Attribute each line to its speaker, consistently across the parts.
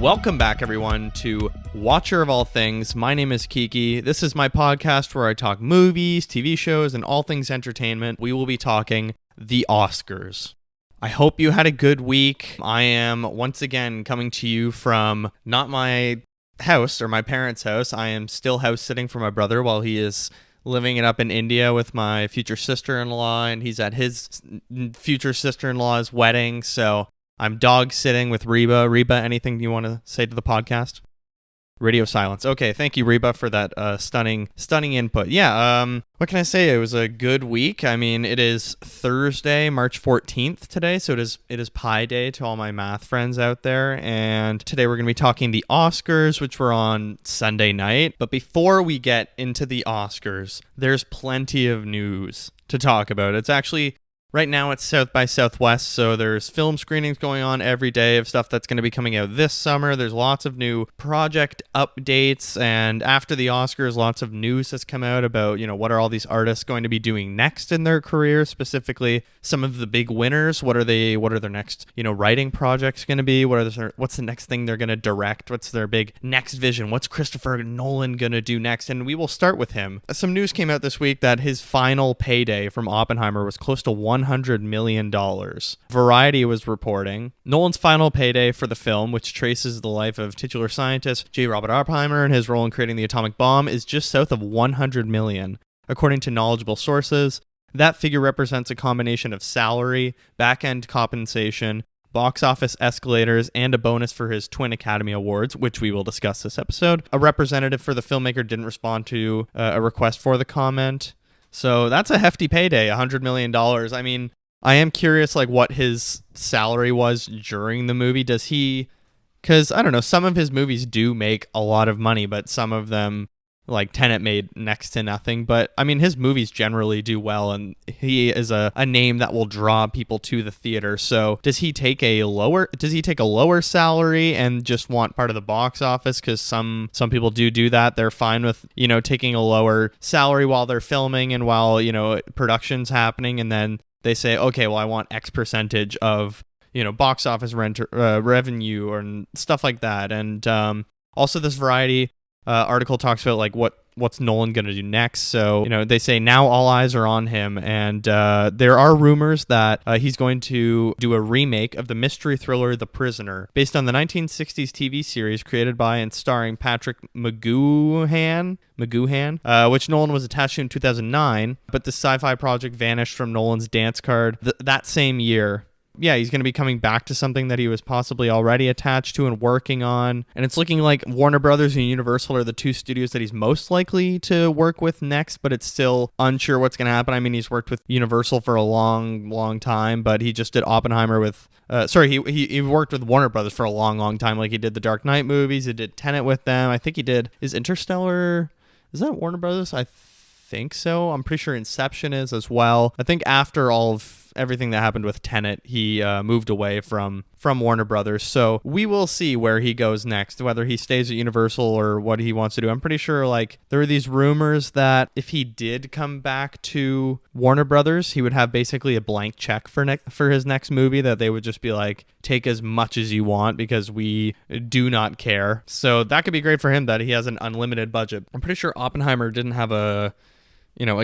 Speaker 1: Welcome back, everyone, to Watcher of All Things. My name is Kiki. This is my podcast where I talk movies, TV shows, and all things entertainment. We will be talking the Oscars. I hope you had a good week. I am once again coming to you from not my house or my parents' house. I am still house sitting for my brother while he is living it up in India with my future sister-in-law, and he's at his future sister-in-law's wedding, so I'm dog sitting with Reba. Reba, anything you want to say to the podcast? Radio silence. Okay, thank you, Reba, for that stunning input. Yeah, what can I say? It was a good week. I mean, it is Thursday, March 14th today, so it is Pi Day to all my math friends out there. And today we're going to be talking the Oscars, which were on Sunday night. But before we get into the Oscars, there's plenty of news to talk about. It's actually... Right now it's South by Southwest, so there's film screenings going on every day of stuff that's going to be coming out this summer. There's lots of new project updates, and after the Oscars, lots of news has come out about, what are all these artists going to be doing next in their career, specifically some of the big winners. What are their next, writing projects going to be? What's the next thing they're going to direct? What's their big next vision? What's Christopher Nolan going to do next? And we will start with him. Some news came out this week that his final payday from Oppenheimer was close to $100 million. Variety was reporting Nolan's final payday for the film, which traces the life of titular scientist J. Robert Oppenheimer and his role in creating the atomic bomb, is just south of $100 million. According to knowledgeable sources, that figure represents a combination of salary, back-end compensation, box office escalators, and a bonus for his twin Academy Awards, which we will discuss this episode. A representative for the filmmaker didn't respond to a request for the comment. So that's a hefty payday, $100 million. I mean, I am curious, what his salary was during the movie. Does he... Because, I don't know, some of his movies do make a lot of money, but some of them, like Tenet, made next to nothing. But, I mean, his movies generally do well, and he is a name that will draw people to the theater. So does he take a lower salary and just want part of the box office? Because some people do that. They're fine with, taking a lower salary while they're filming and while, production's happening. And then they say, okay, well, I want X percentage of, box office revenue and stuff like that. And also this Variety article talks about what's Nolan going to do next. So, they say now all eyes are on him, and there are rumors that he's going to do a remake of the mystery thriller The Prisoner, based on the 1960s TV series created by and starring Patrick McGoohan, which Nolan was attached to in 2009, but the sci-fi project vanished from Nolan's dance card that same year. Yeah, he's going to be coming back to something that he was possibly already attached to and working on. And it's looking like Warner Brothers and Universal are the two studios that he's most likely to work with next, but it's still unsure what's going to happen. I mean, he's worked with Universal for a long, long time, but he just did Oppenheimer with... he worked with Warner Brothers for a long, long time. He did the Dark Knight movies, he did Tenet with them. I think he did... Is Interstellar... Is that Warner Brothers? I think so. I'm pretty sure Inception is as well. I think after all of everything that happened with Tenet, he moved away from Warner Brothers. So we will see where he goes next, whether he stays at Universal or what he wants to do. I'm pretty sure there are these rumors that if he did come back to Warner Brothers, he would have basically a blank check for his next movie, that they would just be like, take as much as you want because we do not care. So that could be great for him, that he has an unlimited budget. I'm pretty sure Oppenheimer didn't have a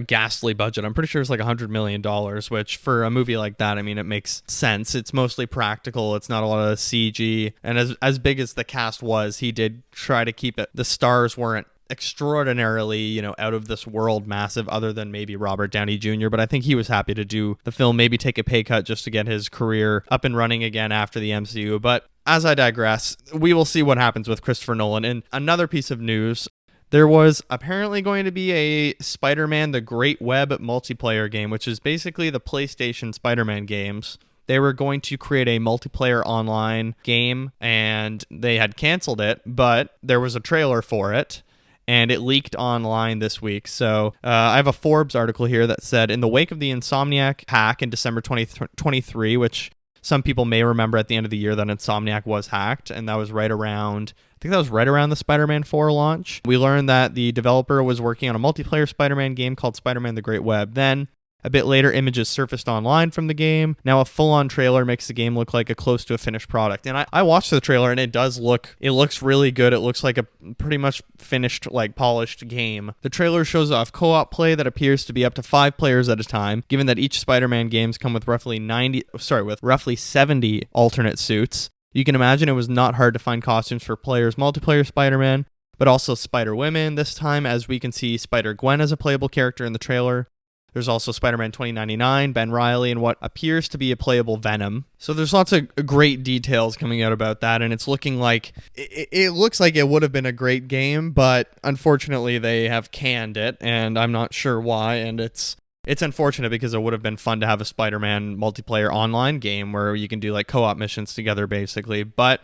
Speaker 1: ghastly budget. I'm pretty sure it's $100 million, which for a movie like that, I mean, it makes sense. It's mostly practical. It's not a lot of CG. And as big as the cast was, he did try to keep it. The stars weren't extraordinarily, out of this world massive, other than maybe Robert Downey Jr., but I think he was happy to do the film, maybe take a pay cut just to get his career up and running again after the MCU. But as I digress, we will see what happens with Christopher Nolan. And another piece of news: there was apparently going to be a Spider-Man The Great Web multiplayer game, which is basically the PlayStation Spider-Man games. They were going to create a multiplayer online game, and they had canceled it, but there was a trailer for it, and it leaked online this week. So I have a Forbes article here that said, in the wake of the Insomniac hack in December 2023, which some people may remember at the end of the year that Insomniac was hacked, and that was right around the Spider-Man 4 launch. We learned that the developer was working on a multiplayer Spider-Man game called Spider-Man The Great Web. Then A bit later, images surfaced online from the game. Now a full-on trailer makes the game look like a close to a finished product. And I watched the trailer, and it looks really good. It looks like a pretty much finished, like polished game. The trailer shows off co-op play that appears to be up to 5 players at a time, given that each Spider-Man games come with roughly 70 alternate suits. You can imagine it was not hard to find costumes for players multiplayer Spider-Man, but also Spider-Women this time, as we can see Spider-Gwen as a playable character in the trailer. There's also Spider-Man 2099, Ben Reilly, and what appears to be a playable Venom. So there's lots of great details coming out about that, and it's looking like it looks like it would have been a great game, but unfortunately they have canned it, and I'm not sure why. And it's unfortunate because it would have been fun to have a Spider-Man multiplayer online game where you can do like co-op missions together, basically. But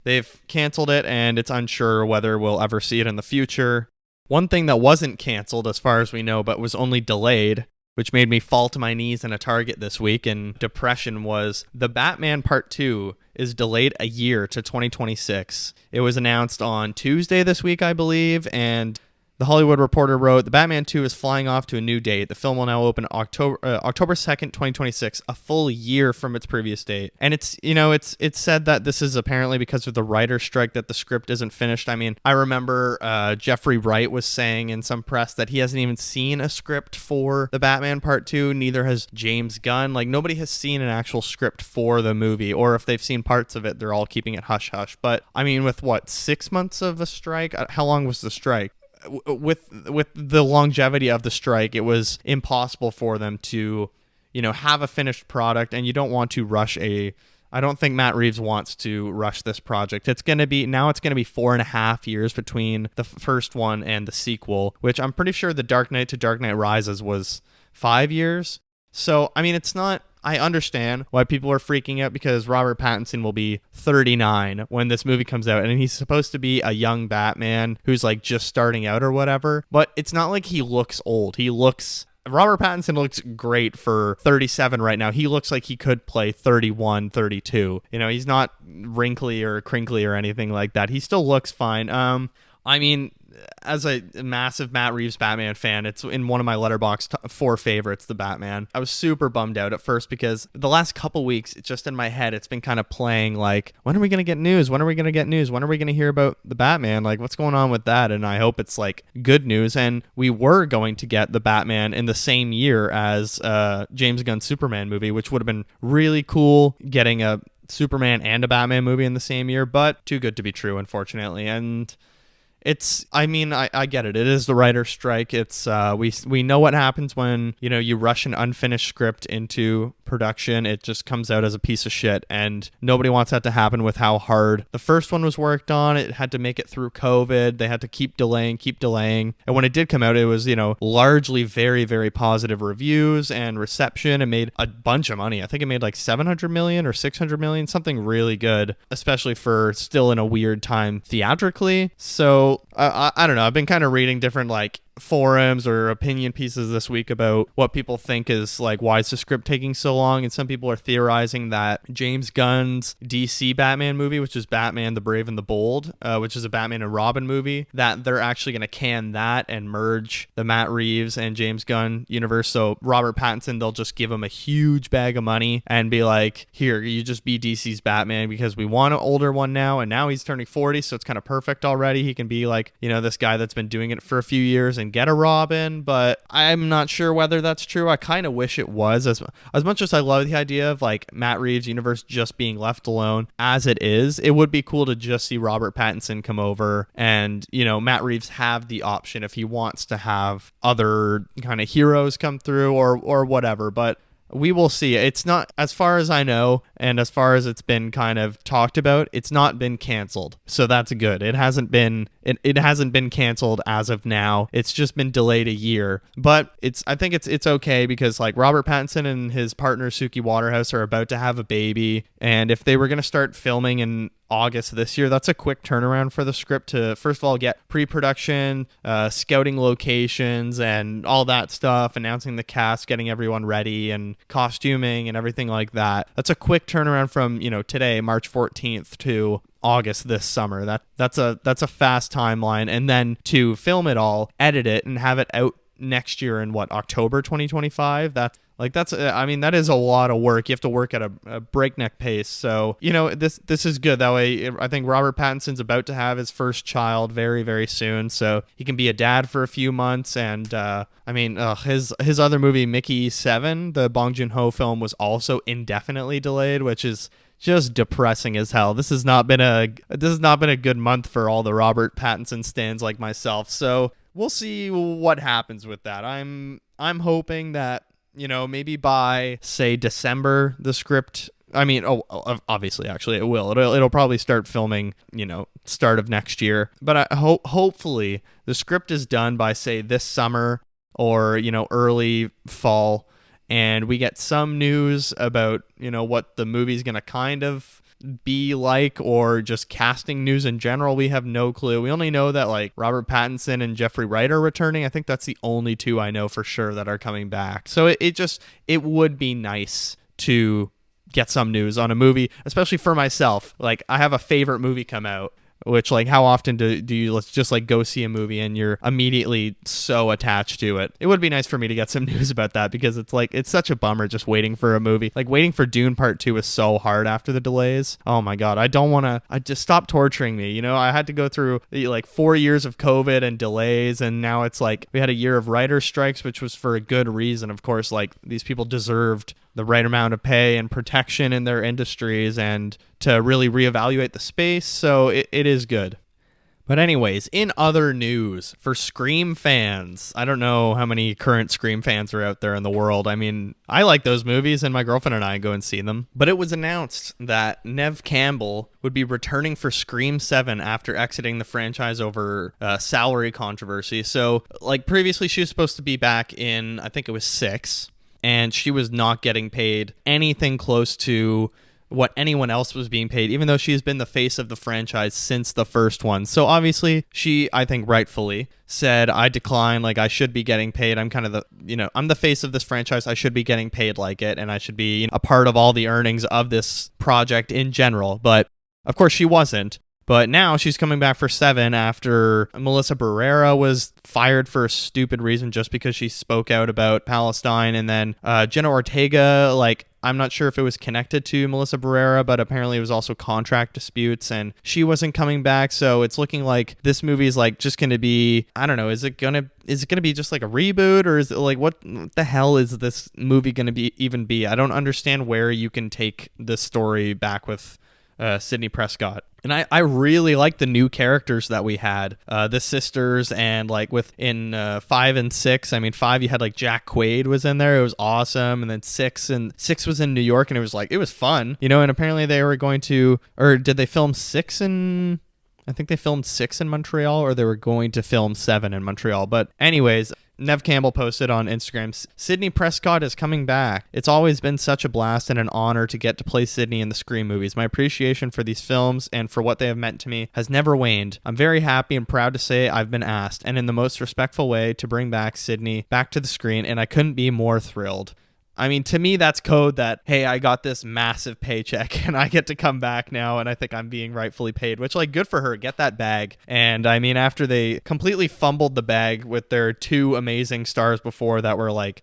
Speaker 1: they've canceled it, and it's unsure whether we'll ever see it in the future. One thing that wasn't canceled, as far as we know, but was only delayed, which made me fall to my knees in a Target this week in depression, was The Batman Part 2 is delayed a year to 2026. It was announced on Tuesday this week, I believe, and The Hollywood Reporter wrote, The Batman 2 is flying off to a new date. The film will now open October 2nd, 2026, a full year from its previous date. And it's said that this is apparently because of the writer's strike that the script isn't finished. I mean, I remember Jeffrey Wright was saying in some press that he hasn't even seen a script for The Batman Part 2. Neither has James Gunn. Like, nobody has seen an actual script for the movie, or if they've seen parts of it, they're all keeping it hush-hush. But, I mean, with 6 months of a strike? How long was the strike? With the longevity of the strike, it was impossible for them to, have a finished product, and you don't want to rush I don't think Matt Reeves wants to rush this project. It's going to be 4.5 years between the first one and the sequel, which I'm pretty sure The Dark Knight to Dark Knight Rises was 5 years. So, I mean, it's not... I understand why people are freaking out because Robert Pattinson will be 39 when this movie comes out, and he's supposed to be a young Batman who's like just starting out or whatever, but it's not like he looks old. Robert Pattinson looks great for 37 right now. He looks like he could play 31, 32. He's not wrinkly or crinkly or anything like that. He still looks fine. I mean, as a massive Matt Reeves Batman fan, it's in one of my Letterboxd 4 favorites, The Batman. I was super bummed out at first because the last couple weeks, it's just in my head, it's been kind of playing like, when are we going to get news? When are we going to get news? When are we going to hear about The Batman? Like, what's going on with that? And I hope it's like good news. And we were going to get The Batman in the same year as James Gunn's Superman movie, which would have been really cool, getting a Superman and a Batman movie in the same year, but too good to be true, unfortunately. And I get it. It is the writer's strike. It's we know what happens when, you rush an unfinished script into production. It just comes out as a piece of shit, and nobody wants that to happen with how hard the first one was worked on. It had to make it through COVID. They had to keep delaying. And when it did come out, it was, largely very, very positive reviews and reception. It made a bunch of money. I think it made like 700 million or 600 million, something really good, especially for still in a weird time theatrically. So I don't know. I've been kind of reading different like forums or opinion pieces this week about what people think is like, why is the script taking so long? And some people are theorizing that James Gunn's DC Batman movie, which is Batman the Brave and the Bold, which is a Batman and Robin movie, that they're actually going to can that and merge the Matt Reeves and James Gunn universe. So Robert Pattinson, they'll just give him a huge bag of money and be like, here, you just be DC's Batman because we want an older one now, and now he's turning 40, so it's kind of perfect already. He can be like, this guy that's been doing it for a few years and get a Robin, but I'm not sure whether that's true. I kind of wish it was, as much as I love the idea of like Matt Reeves' universe just being left alone as it is. It would be cool to just see Robert Pattinson come over and, Matt Reeves have the option if he wants to have other kind of heroes come through or whatever, but we will see. It's not, as far as I know, and as far as it's been kind of talked about, it's not been canceled. So that's good. It hasn't been canceled as of now. It's just been delayed a year. But I think it's okay because like Robert Pattinson and his partner Suki Waterhouse are about to have a baby, and if they were going to start filming in August this year, that's a quick turnaround for the script to first of all get pre-production, scouting locations and all that stuff, announcing the cast, getting everyone ready, and costuming and everything like that. That's a quick turnaround from today, March 14th, to August this summer. That's a fast timeline, and then to film it all, edit it, and have it out next year in October 2025. That is a lot of work. You have to work at a breakneck pace. So, this is good. That way, I think Robert Pattinson's about to have his first child very, very soon. So he can be a dad for a few months. And, his other movie, Mickey 7, the Bong Joon-ho film, was also indefinitely delayed, which is just depressing as hell. This has not been a good month for all the Robert Pattinson stans like myself. So we'll see what happens with that. I'm hoping that, maybe by, say, December, the script, obviously, actually, it will. It'll probably start filming, start of next year. But hopefully the script is done by, say, this summer or, early fall, and we get some news about, what the movie's going to kind of be like, or just casting news in general. We have no clue. We only know that like Robert Pattinson and Jeffrey Wright are returning. I think that's the only two I know for sure that are coming back. So it would be nice to get some news on a movie, especially for myself. Like, I have a favorite movie come out, which, like, how often do you let's just like go see a movie and you're immediately so attached to it? It would be nice for me to get some news about that, because it's such a bummer just waiting for a movie. Like, waiting for Dune Part 2 was so hard after the delays. Oh my God, I just stop torturing me. I had to go through like 4 years of COVID and delays, and now it's like we had a year of writer strikes, which was for a good reason. Of course, like, these people deserved the right amount of pay and protection in their industries, and to really reevaluate the space. So it is good. But anyways, in other news, for Scream fans, I don't know how many current Scream fans are out there in the world. I mean, I like those movies, and my girlfriend and I go and see them. But it was announced that Neve Campbell would be returning for Scream 7 after exiting the franchise over salary controversy. So, like, previously she was supposed to be back in, I think it was 6, and she was not getting paid anything close to what anyone else was being paid, even though she's been the face of the franchise since the first one. So obviously she, I think rightfully, said, I decline, like, I should be getting paid. I'm kind of I'm the face of this franchise. I should be getting paid like it, and I should be a part of all the earnings of this project in general. But of course she wasn't. But now she's coming back for 7 after Melissa Barrera was fired for a stupid reason just because she spoke out about Palestine. And then Jenna Ortega, like, I'm not sure if it was connected to Melissa Barrera, but apparently it was also contract disputes, and she wasn't coming back. So it's looking like this movie is like just going to be, I don't know, is it going to be just like a reboot, or is it like, what the hell is this movie going to even be? I don't understand where you can take this story back with Sidney Prescott. And I really like the new characters that we had, the sisters, and like in 5 and 6. I mean, 5, you had like Jack Quaid was in there. It was awesome. And then 6 was in New York, and it was fun, and apparently they were going to, or did they film 6 in, I think they filmed 6 in Montreal, or they were going to film 7 in Montreal. But anyways, Neve Campbell posted on Instagram, Sidney Prescott is coming back. It's always been such a blast and an honor to get to play Sidney in the Scream movies. My appreciation for these films and for what they have meant to me has never waned. I'm very happy and proud to say I've been asked, and in the most respectful way, to bring back Sidney back to the screen, and I couldn't be more thrilled. I mean, to me, that's code that, hey, I got this massive paycheck and I get to come back now, and I think I'm being rightfully paid, which, like, good for her. Get that bag. And I mean, after they completely fumbled the bag with their 2 amazing stars before that were like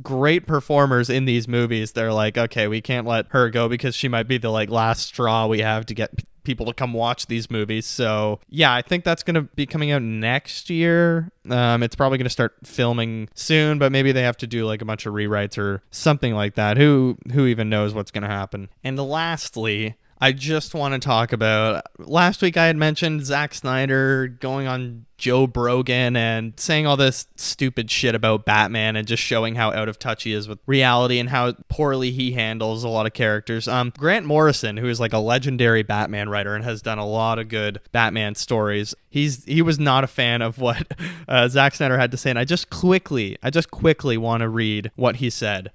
Speaker 1: great performers in these movies, they're like, okay, we can't let her go because she might be the like last straw we have to get people to come watch these movies. So yeah, I think that's going to be coming out next year. It's probably going to start filming soon, but maybe they have to do like a bunch of rewrites or something like that. Who even knows what's going to happen? And lastly, I just want to talk about, last week I had mentioned Zack Snyder going on Joe Brogan and saying all this stupid shit about Batman and just showing how out of touch he is with reality and how poorly he handles a lot of characters. Grant Morrison, who is like a legendary Batman writer and has done a lot of good Batman stories, he was not a fan of what Zack Snyder had to say, and I just quickly want to read what he said.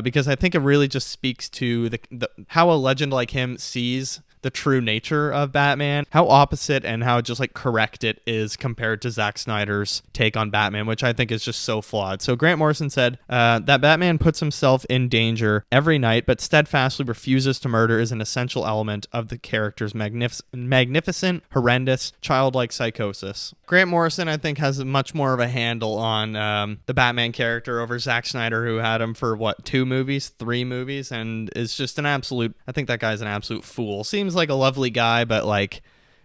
Speaker 1: Because I think it really just speaks to the how a legend like him sees the true nature of Batman, how opposite and how just like correct it is compared to Zack Snyder's take on Batman, which I think is just so flawed. So Grant Morrison said that Batman puts himself in danger every night, but steadfastly refuses to murder is an essential element of the character's magnificent, horrendous, childlike psychosis. Grant Morrison, I think, has much more of a handle on the Batman character over Zack Snyder, who had him for, 3 movies, and is just I think that guy's an absolute fool. Seems like a lovely guy, but like,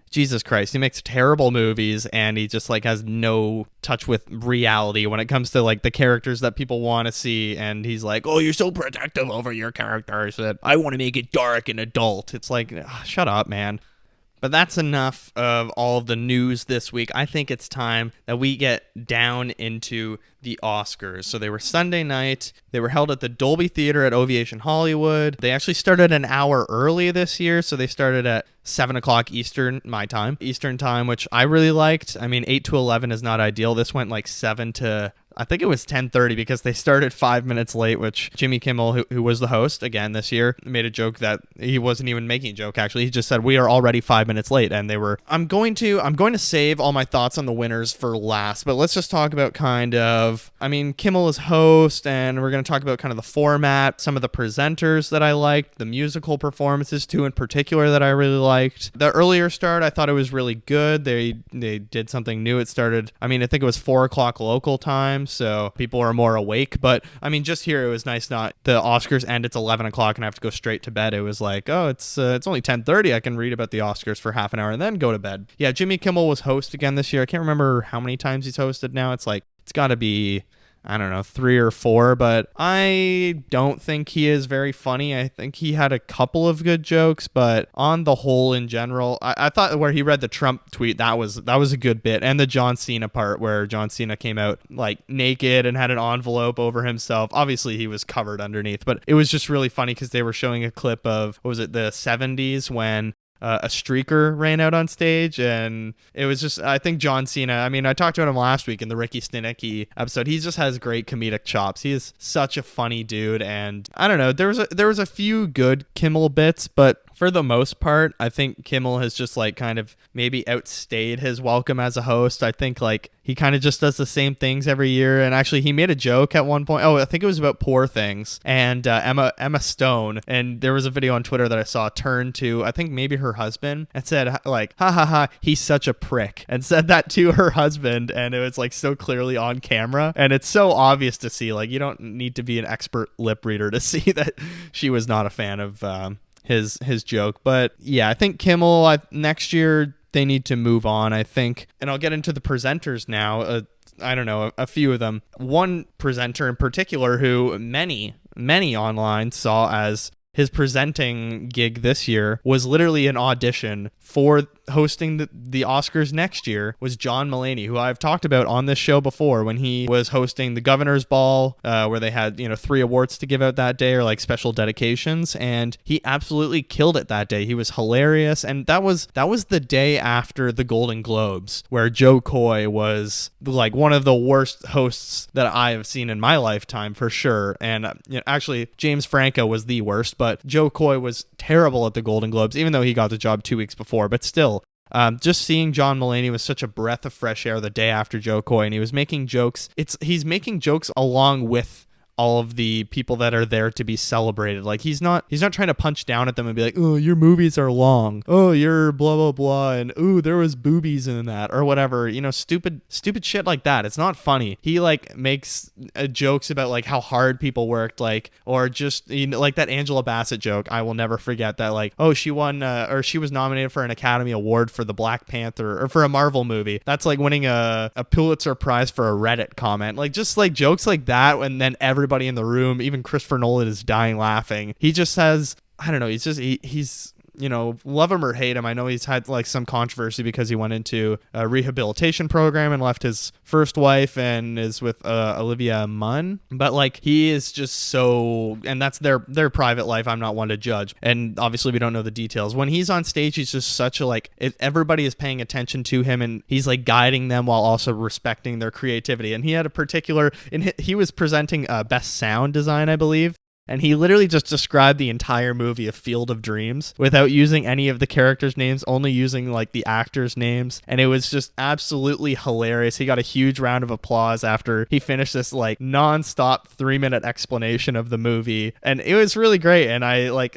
Speaker 1: Jesus Christ, he makes terrible movies, and he just like has no touch with reality when it comes to like the characters that people want to see. And he's like, oh, you're so protective over your characters that I want to make it dark and adult. It's like, shut up, man. But that's enough of all of the news this week. I think it's time that we get down into the Oscars. So they were Sunday night. They were held at the Dolby Theater at Ovation Hollywood. They actually started an hour early this year. So they started at 7 o'clock Eastern time, which I really liked. I mean, 8 to 11 is not ideal. This went like 7 to... I think it was 10:30 because they started 5 minutes late, which Jimmy Kimmel, who was the host again this year, made a joke that he wasn't even making a joke. Actually, he just said we are already 5 minutes late, and they were. I'm going to save all my thoughts on the winners for last, but let's just talk about Kimmel is host, and we're going to talk about kind of the format, some of the presenters that I liked, the musical performances too, in particular that I really liked. The earlier start, I thought it was really good. They did something new. It started. I think it was 4 o'clock local time. So people are more awake, but just here it was nice. Not the Oscars end, it's 11 o'clock and I have to go straight to bed. It was like, oh, it's only 10:30. I can read about the Oscars for half an hour and then go to bed. Yeah, Jimmy Kimmel was host again this year. I can't remember how many times he's hosted now. It's got to be, I don't know, 3 or 4, but I don't think he is very funny. I think he had a couple of good jokes, but on the whole, in general, I thought where he read the Trump tweet, that was a good bit. And the John Cena part where John Cena came out like naked and had an envelope over himself. Obviously, he was covered underneath, but it was just really funny because they were showing a clip of, what was it, the 70s when a streaker ran out on stage, and it was just, I think John Cena, I talked about him last week in the Ricky Stinicky episode. He just has great comedic chops. He is such a funny dude, and I don't know, there was a few good Kimmel bits, but for the most part, I think Kimmel has just like kind of maybe outstayed his welcome as a host. I think like he kind of just does the same things every year. And actually, he made a joke at one point. Oh, I think it was about Poor Things and Emma Stone. And there was a video on Twitter that I saw turn to, I think maybe her husband, and said like, ha ha ha, he's such a prick, and said that to her husband. And it was like so clearly on camera. And it's so obvious to see, like, you don't need to be an expert lip reader to see that she was not a fan of his joke. But yeah, I think Kimmel, next year they need to move on, I think. And I'll get into the presenters now. I don't know, a few of them. One presenter in particular who many online saw as his presenting gig this year was literally an audition for hosting the Oscars next year, was John Mulaney, who I've talked about on this show before when he was hosting the Governor's Ball, where they had 3 awards to give out that day, or like special dedications, and he absolutely killed it that day. He was hilarious, and that was the day after the Golden Globes, where Joe Coy was like one of the worst hosts that I have seen in my lifetime for sure. And actually James Franco was the worst, but Joe Coy was terrible at the Golden Globes, even though he got the job 2 weeks before. But still, just seeing John Mulaney was such a breath of fresh air the day after Joe Coy, and he was making jokes. He's making jokes along with all of the people that are there to be celebrated. Like he's not trying to punch down at them and be like, oh, your movies are long, oh, you're blah blah blah, and oh, there was boobies in that, or whatever, stupid shit like that. It's not funny. He like makes jokes about like how hard people worked, like, or just like that Angela Bassett joke. I will never forget that, like, oh, she won or she was nominated for an Academy Award for the Black Panther or for a Marvel movie. That's like winning a Pulitzer Prize for a Reddit comment. Like just like jokes like that, and then everybody in the room, even Christopher Nolan, is dying laughing. He just has, I don't know, he's love him or hate him. I know he's had like some controversy because he went into a rehabilitation program and left his first wife and is with Olivia Munn, but like he is just so, and that's their private life. I'm not one to judge, and obviously we don't know the details. When he's on stage, he's just such a like, everybody is paying attention to him, and he's like guiding them while also respecting their creativity. And he had a particular, he was presenting best sound design, I believe. And he literally just described the entire movie of Field of Dreams without using any of the characters' names, only using like the actors' names. And it was just absolutely hilarious. He got a huge round of applause after he finished this like nonstop 3-minute explanation of the movie. And it was really great. And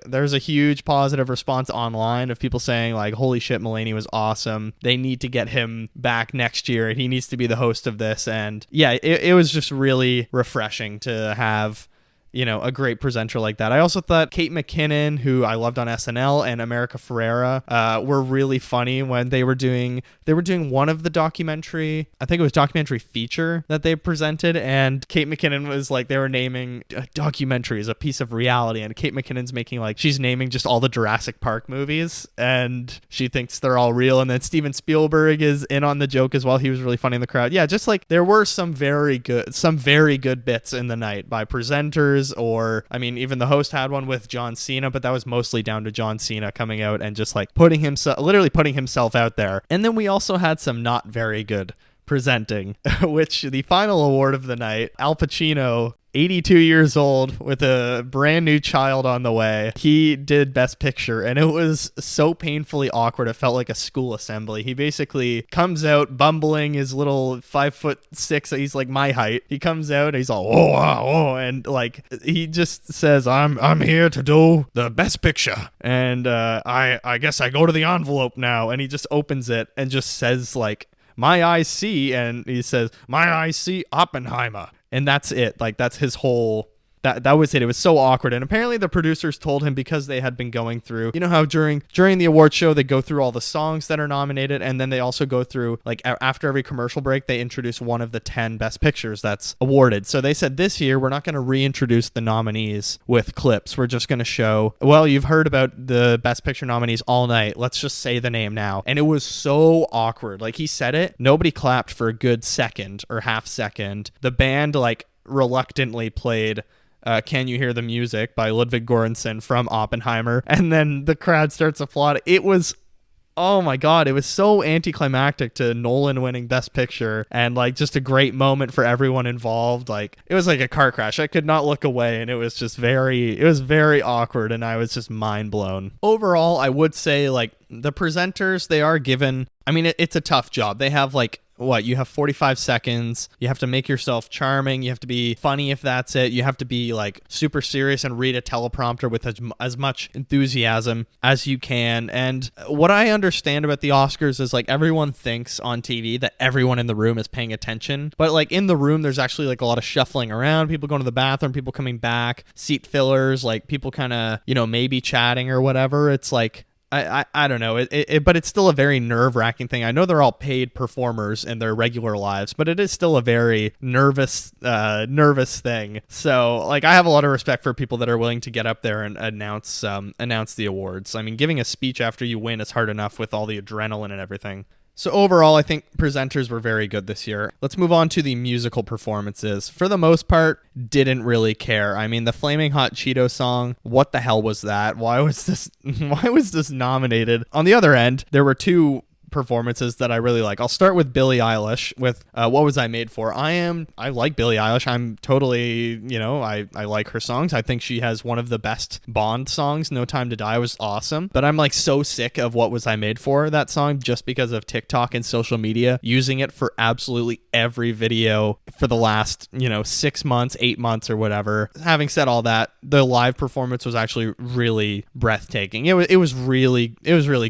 Speaker 1: there's a huge positive response online of people saying like, holy shit, Mulaney was awesome. They need to get him back next year and he needs to be the host of this. And yeah, it was just really refreshing to have a great presenter like that. I also thought Kate McKinnon, who I loved on SNL, and America Ferrera were really funny when they were doing one of the documentary, I think it was documentary feature that they presented, and Kate McKinnon was like, they were naming a documentary as a piece of reality, and Kate McKinnon's making like, she's naming just all the Jurassic Park movies, and she thinks they're all real, and then Steven Spielberg is in on the joke as well. He was really funny in the crowd. Yeah, just like there were some very good bits in the night by presenters, or I mean even the host had one with John Cena, but that was mostly down to John Cena coming out and just like putting himself out there. And then we also had some not very good presenting, which the final award of the night, Al Pacino, 82 years old with a brand new child on the way. He did Best Picture, and it was so painfully awkward. It felt like a school assembly. He basically comes out bumbling his little 5'6". He's like my height. He comes out and he's all, and like he just says, I'm here to do the Best Picture. And I guess I go to the envelope now. And he just opens it and just says like, my eyes see, and he says, my eyes see Oppenheimer. And that's it. Like, that's his whole... That was it. It was so awkward. And apparently the producers told him, because they had been going through... You know how during the award show, they go through all the songs that are nominated, and then they also go through, like, after every commercial break, they introduce one of the 10 Best Pictures that's awarded. So they said, this year, we're not going to reintroduce the nominees with clips. We're just going to show, well, you've heard about the Best Picture nominees all night. Let's just say the name now. And it was so awkward. Like, he said it. Nobody clapped for a good second or half second. The band, like, reluctantly played... Can You Hear the Music by Ludwig Göransson from Oppenheimer, and then the crowd starts applauding. It was, oh my god, it was so anticlimactic to Nolan winning Best Picture, and like just a great moment for everyone involved. Like, it was like a car crash. I could not look away, and it was very awkward, and I was just mind blown. Overall, I would say like the presenters, they are given, I mean, it's a tough job. They have like, you have 45 seconds. You have to make yourself charming. You have to be funny if that's it. You have to be like super serious and read a teleprompter with as much enthusiasm as you can. And what I understand about the Oscars is like everyone thinks on TV that everyone in the room is paying attention. But like in the room, there's actually like a lot of shuffling around, people going to the bathroom, people coming back, seat fillers, like people kind of, maybe chatting or whatever. It's like, I don't know, but it's still a very nerve-wracking thing. I know they're all paid performers in their regular lives, but it is still a very nervous thing. So, like, I have a lot of respect for people that are willing to get up there and announce the awards. I mean, giving a speech after you win is hard enough with all the adrenaline and everything. So overall, I think presenters were very good this year. Let's move on to the musical performances. For the most part, didn't really care. I mean, the Flaming Hot Cheeto song, what the hell was that? Why was this nominated? On the other end, there were two performances that I really like. I'll start with Billie Eilish with What Was I Made For? I like Billie Eilish. I'm totally, I like her songs. I think she has one of the best Bond songs. No Time to Die was awesome. But I'm like so sick of What Was I Made For, that song, just because of TikTok and social media using it for absolutely every video for the last, 6 months, 8 months or whatever. Having said all that, the live performance was actually really breathtaking. It was really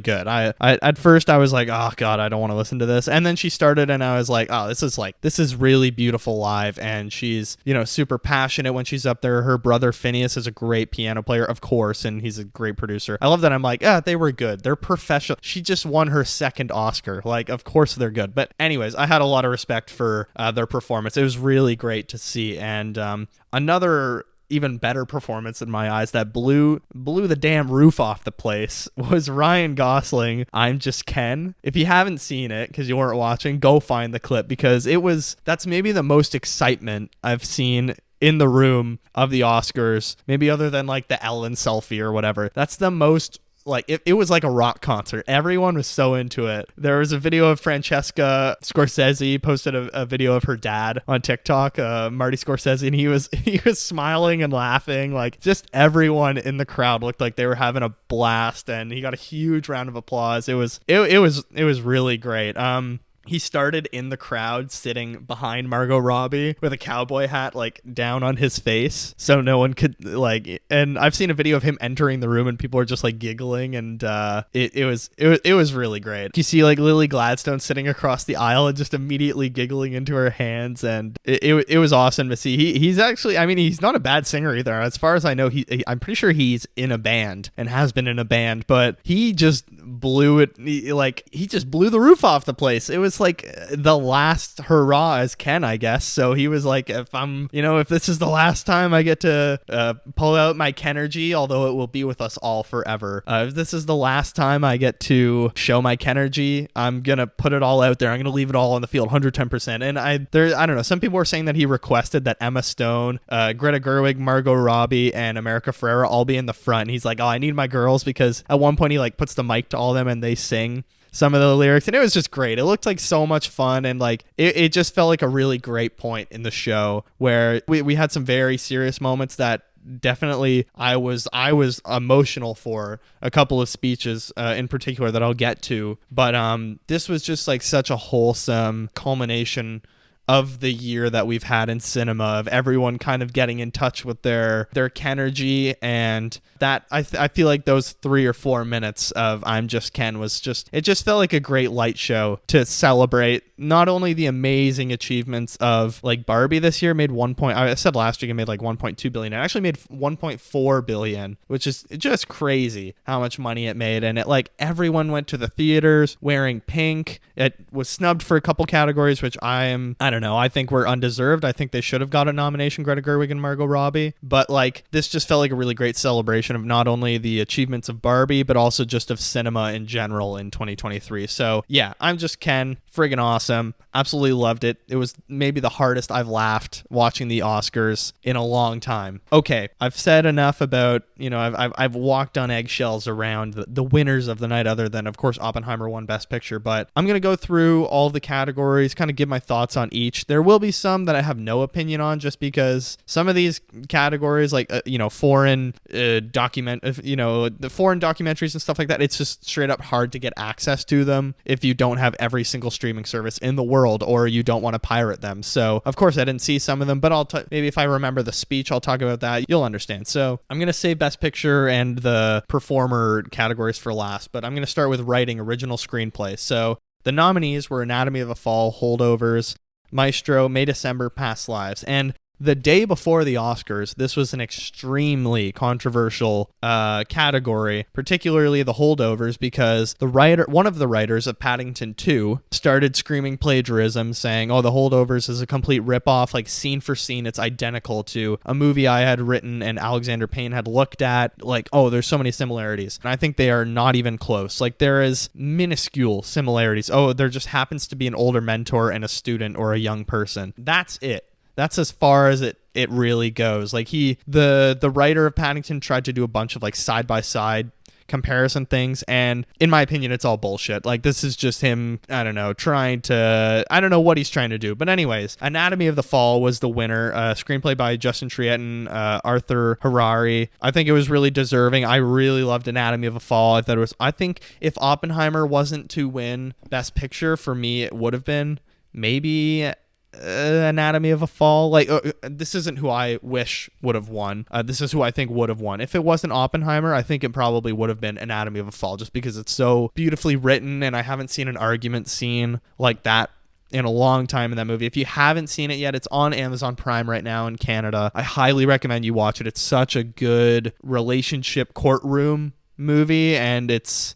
Speaker 1: good. I at first I was like, oh god, I don't want to listen to this. And then she started and I was like, oh, this is really beautiful live. And she's, super passionate when she's up there. Her brother Phineas is a great piano player, of course, and he's a great producer. I love that. I'm like, they were good. They're professional. She just won her second Oscar. Like, of course they're good. But anyways, I had a lot of respect for their performance. It was really great to see. And another even better performance in my eyes that blew the damn roof off the place was Ryan Gosling, I'm Just Ken. If you haven't seen it because you weren't watching, go find the clip, because that's maybe the most excitement I've seen in the room of the Oscars, maybe other than like the Ellen selfie or whatever. That's the most like it was like a rock concert. Everyone was so into it. There was a video of Francesca Scorsese posted a video of her dad on TikTok, Marty Scorsese, and he was smiling and laughing. Like, just everyone in the crowd looked like they were having a blast, and he got a huge round of applause. It was really great. He started in the crowd sitting behind Margot Robbie with a cowboy hat like down on his face so no one could like, and I've seen a video of him entering the room and people are just like giggling, and it was really great. You see like Lily Gladstone sitting across the aisle and just immediately giggling into her hands, and it was awesome to see. He's actually, I mean, he's not a bad singer either. As far as I know, I'm pretty sure he's in a band and has been in a band, but he just blew it. He just blew the roof off the place. It was like the last hurrah as Ken, I guess. So he was like, if this is the last time I get to pull out my Kenergy, although it will be with us all forever. If this is the last time I get to show my Kenergy, I'm gonna put it all out there. I'm gonna leave it all on the field, 110%. And I don't know. Some people were saying that he requested that Emma Stone, Greta Gerwig, Margot Robbie, and America Ferrera all be in the front. And he's like, oh, I need my girls, because at one point he like puts the mic to all of them and they sing some of the lyrics, and it was just great. It looked like so much fun, and like it just felt like a really great point in the show where we had some very serious moments that definitely I was emotional for a couple of speeches in particular that I'll get to, but this was just like such a wholesome culmination of the year that we've had in cinema, of everyone kind of getting in touch with their Kenergy, and that I feel like those 3 or 4 minutes of I'm Just Ken was just, it just felt like a great light show to celebrate not only the amazing achievements of like Barbie this year made I said last week it made like 1.2 billion. It actually made 1.4 billion, which is just crazy how much money it made. And it like everyone went to the theaters wearing pink. It was snubbed for a couple categories, which I don't know. I think were undeserved. I think they should have got a nomination, Greta Gerwig and Margot Robbie. But like this just felt like a really great celebration of not only the achievements of Barbie, but also just of cinema in general in 2023. So yeah, I'm Just Ken. Friggin' awesome. Absolutely loved it. It was maybe the hardest I've laughed watching the Oscars in a long time. Okay, I've said enough about, I've walked on eggshells around the winners of the night, other than, of course, Oppenheimer won Best Picture. But I'm going to go through all the categories, kind of give my thoughts on each. There will be some that I have no opinion on, just because some of these categories, like, foreign the foreign documentaries and stuff like that, it's just straight up hard to get access to them if you don't have every single streaming service in the world, or you don't want to pirate them. So of course I didn't see some of them, but maybe if I remember the speech, I'll talk about that. You'll understand. So I'm going to save Best Picture and the performer categories for last, but I'm going to start with writing original screenplay. So the nominees were Anatomy of a Fall, Holdovers, Maestro, May December, Past Lives. And the day before the Oscars, this was an extremely controversial category, particularly the Holdovers, because one of the writers of Paddington 2 started screaming plagiarism, saying, oh, the Holdovers is a complete ripoff, like scene for scene, it's identical to a movie I had written and Alexander Payne had looked at. Like, oh, there's so many similarities. And I think they are not even close. Like, there is minuscule similarities. Oh, there just happens to be an older mentor and a student or a young person. That's it. That's as far as it really goes. Like the writer of Paddington tried to do a bunch of like side-by-side comparison things, and in my opinion, it's all bullshit. Like, this is just him, I don't know what he's trying to do. But anyways, Anatomy of the Fall was the winner. Screenplay by Justin Triet and Arthur Harari. I think it was really deserving. I really loved Anatomy of a Fall. I think if Oppenheimer wasn't to win Best Picture, for me, it would have been maybe Anatomy of a Fall. Like, this isn't who I wish would have won. This is who I think would have won. If it wasn't Oppenheimer, I think it probably would have been Anatomy of a Fall, just because it's so beautifully written, and I haven't seen an argument scene like that in a long time in that movie. If you haven't seen it yet, it's on Amazon Prime right now in Canada. I highly recommend you watch it. It's such a good relationship courtroom movie, and it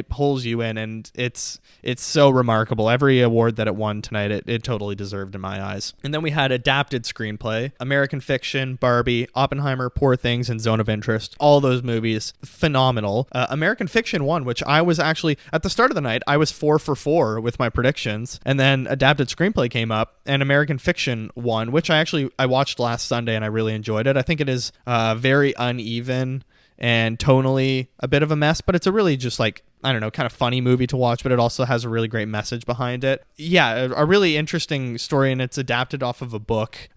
Speaker 1: pulls you in, and it's so remarkable. Every award that it won tonight, it totally deserved in my eyes. And then we had adapted screenplay: American Fiction, Barbie, Oppenheimer, Poor Things, and Zone of Interest. All those movies phenomenal. American Fiction won, which I was actually, at the start of the night, I was 4 for 4 with my predictions, and then adapted screenplay came up and American Fiction won, which I watched last Sunday and I really enjoyed it. I think it is very uneven and tonally a bit of a mess, but it's a really just like, I don't know, kind of funny movie to watch, but it also has a really great message behind it. Yeah, a really interesting story, and it's adapted from a book,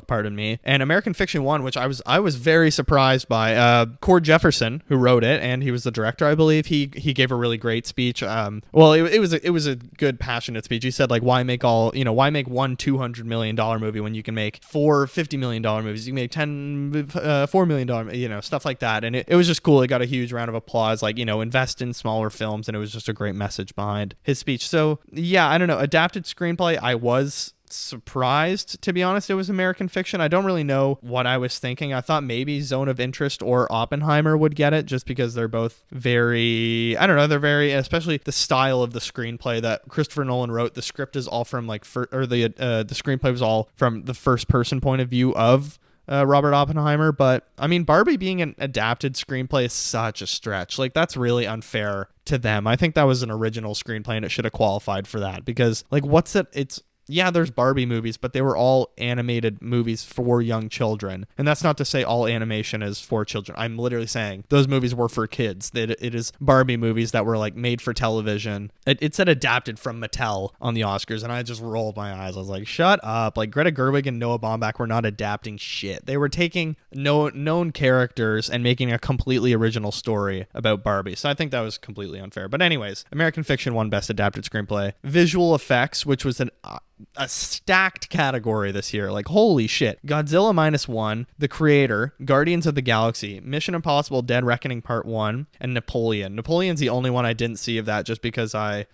Speaker 1: pardon me. And American Fiction 1, which I was very surprised by. Cord Jefferson, who wrote it, and he was the director, I believe. He gave a really great speech. It was a good, passionate speech. He said, like, why make one $200 million movie when you can make four $50 million movies? You can make $4 million, stuff like that. And it was just cool. It got a huge round of applause, like, invest in smaller films, and it was just a great message behind his speech. So yeah, I don't know, adapted screenplay, I was surprised, to be honest, it was American Fiction. I don't really know what I was thinking. I thought maybe Zone of Interest or Oppenheimer would get it, just because they're both very, I don't know, they're very, especially the style of the screenplay that Christopher Nolan wrote. The script is all from the screenplay was all from the first person point of view of Robert Oppenheimer. But I mean, Barbie being an adapted screenplay is such a stretch. Like, that's really unfair to them. I think that was an original screenplay, and it should have qualified for that, because like, yeah, there's Barbie movies, but they were all animated movies for young children. And that's not to say all animation is for children. I'm literally saying those movies were for kids. It is Barbie movies that were like made for television. It said adapted from Mattel on the Oscars, and I just rolled my eyes. I was like, shut up. Like, Greta Gerwig and Noah Baumbach were not adapting shit. They were taking known characters and making a completely original story about Barbie. So I think that was completely unfair. But anyways, American Fiction won Best Adapted Screenplay. Visual effects, which was a stacked category this year. Like, holy shit. Godzilla -1, The Creator, Guardians of the Galaxy, Mission Impossible Dead Reckoning Part 1, and Napoleon. Napoleon's the only one I didn't see of that, just because I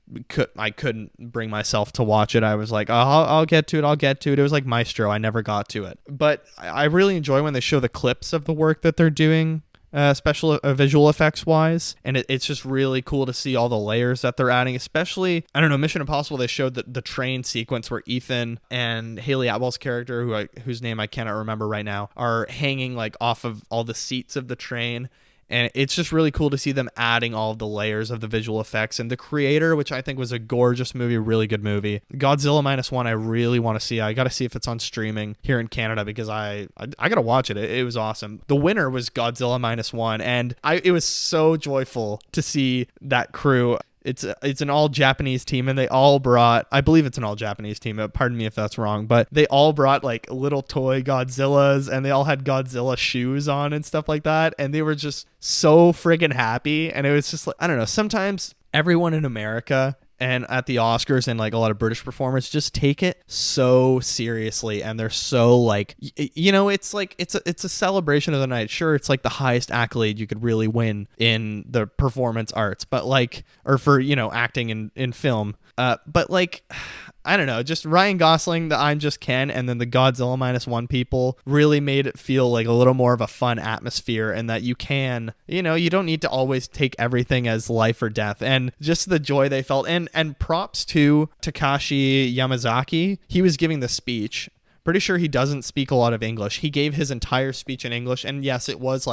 Speaker 1: couldn't bring myself to watch it. I was like, oh, I'll get to it. It was like Maestro. I never got to it. But I really enjoy when they show the clips of the work that they're doing, visual effects wise, and it's just really cool to see all the layers that they're adding. Especially, I don't know, Mission Impossible, they showed the train sequence where Ethan and Haley Atwell's character, whose name I cannot remember right now, are hanging like off of all the seats of the train. And it's just really cool to see them adding all of the layers of the visual effects. And The Creator, which I think was a gorgeous movie, really good movie. Godzilla -1, I really want to see. I got to see if it's on streaming here in Canada, because I got to watch it. It was awesome. The winner was Godzilla -1, and it was so joyful to see that crew. It's an all Japanese team, and they all brought, I believe it's an all Japanese team, pardon me if that's wrong, but they all brought like little toy Godzillas, and they all had Godzilla shoes on and stuff like that, and they were just so friggin' happy. And it was just like, I don't know, sometimes everyone in America and at the Oscars and like a lot of British performers just take it so seriously, and they're so like, it's like it's a celebration of the night. Sure, it's like the highest accolade you could really win in the performance arts, but like, or for acting in film, but like, I don't know, just Ryan Gosling, the I'm Just Ken, and then the Godzilla -1 people really made it feel like a little more of a fun atmosphere, and that you can, you don't need to always take everything as life or death, and just the joy they felt. And props to Takashi Yamazaki. He was giving the speech. Pretty sure he doesn't speak a lot of English. He gave his entire speech in English, and yes, it was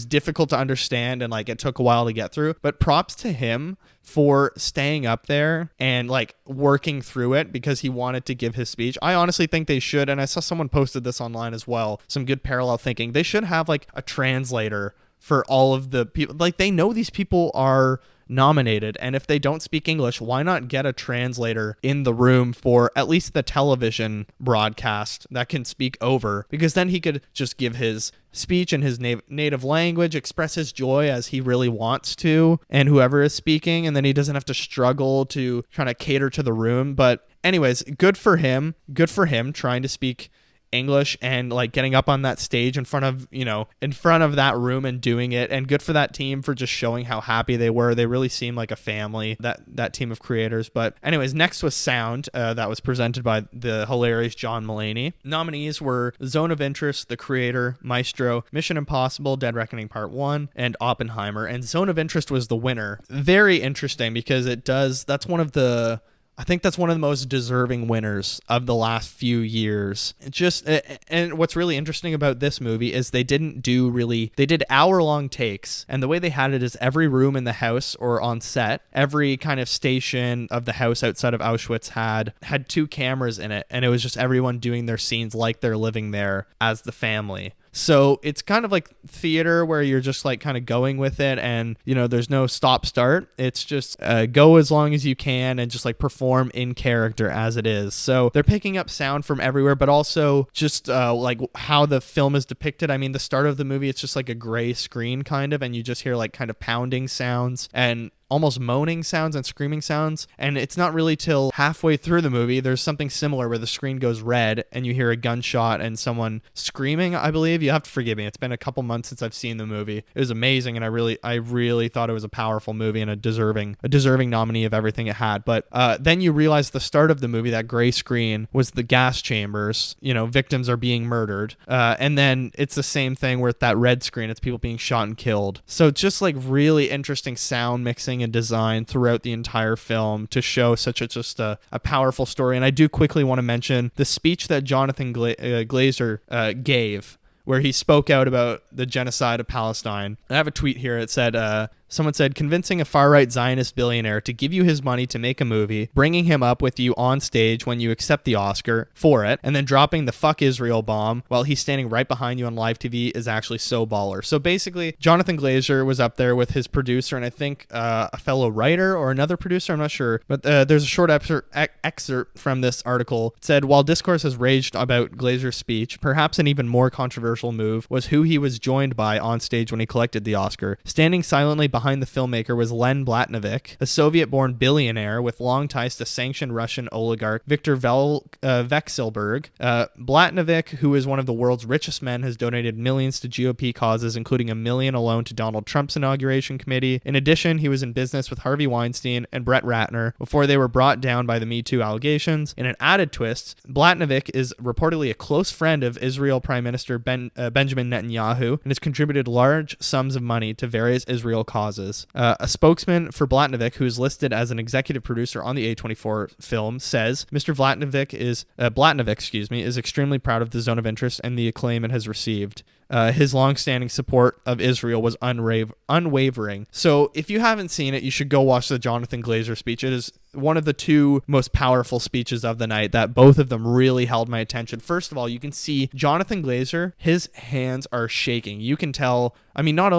Speaker 1: difficult to understand, and like it took a while to get through, but props to him for staying up there and like working through it, because he wanted to give his speech. I honestly think they should, and I saw someone posted this online as well, some good parallel thinking. They should have like a translator for all of the people. Like, they know these people are nominated, and if they don't speak English, why not get a translator in the room for at least the television broadcast that can speak over, because then he could just give his speech in his native language, express his joy as he really wants to, and whoever is speaking, and then he doesn't have to struggle to try to cater to the room. But anyways, good for him trying to speak English and like getting up on that stage in front of that room and doing it. And good for that team for just showing how happy they were. They really seemed like a family, that team of creators. But anyways, next was sound, that was presented by the hilarious John Mulaney. Nominees were Zone of Interest, The Creator, Maestro, Mission Impossible Dead Reckoning Part 1, and Oppenheimer. And Zone of Interest was the winner. Very interesting, because I think that's one of the most deserving winners of the last few years. And what's really interesting about this movie is they did hour-long takes, and the way they had it is every room in the house or on set, every kind of station of the house outside of Auschwitz had 2 cameras in it, and it was just everyone doing their scenes like they're living there as the family. So it's kind of like theater where you're just like kind of going with it, and there's no stop start. It's just go as long as you can and just like perform in character as it is. So they're picking up sound from everywhere, but also just like how the film is depicted. I mean, the start of the movie, it's just like a gray screen kind of, and you just hear like kind of pounding sounds and almost moaning sounds and screaming sounds. And it's not really till halfway through the movie there's something similar where the screen goes red and you hear a gunshot and someone screaming, I believe. You have to forgive me, it's been a couple months since I've seen the movie. It was amazing, and I really thought it was a powerful movie and a deserving nominee of everything it had. But then you realize the start of the movie, that gray screen, was the gas chambers. Victims are being murdered, and then it's the same thing where that red screen, it's people being shot and killed. So just like really interesting sound mixing and design throughout the entire film to show such a powerful story. And I do quickly want to mention the speech that Jonathan Glazer gave, where he spoke out about the genocide of Palestine. I have a tweet here. It said, someone said, convincing a far-right Zionist billionaire to give you his money to make a movie, bringing him up with you on stage when you accept the Oscar for it, and then dropping the fuck Israel bomb while he's standing right behind you on live TV is actually so baller. So basically, Jonathan Glazer was up there with his producer, and I think a fellow writer or another producer, I'm not sure, but there's a short excerpt from this article. It said, while discourse has raged about Glazer's speech, perhaps an even more controversial move was who he was joined by on stage when he collected the Oscar. Standing silently behind the filmmaker was Len Blatnovich, a Soviet-born billionaire with long ties to sanctioned Russian oligarch Viktor Vekselberg. Blatnovich, who is one of the world's richest men, has donated millions to GOP causes, including $1 million alone to Donald Trump's inauguration committee. In addition, he was in business with Harvey Weinstein and Brett Ratner before they were brought down by the Me Too allegations. In an added twist, Blatnovich is reportedly a close friend of Israel Prime Minister Benjamin Netanyahu and has contributed large sums of money to various Israel causes. A spokesman for Blatnovich, who is listed as an executive producer on the A24 film, says Mr. Blatnovich is extremely proud of the zone of interest and the acclaim it has received. His long-standing support of Israel was unwavering. So if you haven't seen it, you should go watch the Jonathan Glazer speech. It is one of the two most powerful speeches of the night, that both of them really held my attention. First of all, you can see Jonathan Glazer, his hands are shaking. You can tell, I mean, not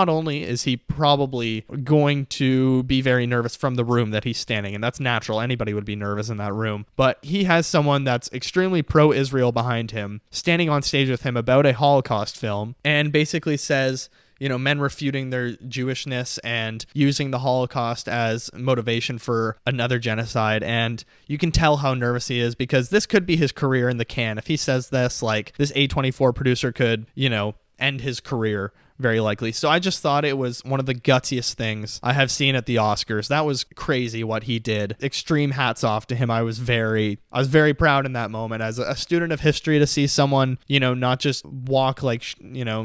Speaker 1: only is he probably going to be very nervous from the room that he's standing in, that's natural, anybody would be nervous in that room, but he has someone that's extremely pro-Israel behind him, standing on stage with him about a Holocaust film, and basically says, men refuting their Jewishness and using the Holocaust as motivation for another genocide. And you can tell how nervous he is, because this could be his career in the can. If he says this, like, this A24 producer could, end his career, very likely. So I just thought it was one of the gutsiest things I have seen at the Oscars. That was crazy what he did. Extreme hats off to him. I was very proud in that moment as a student of history to see someone, not just walk like,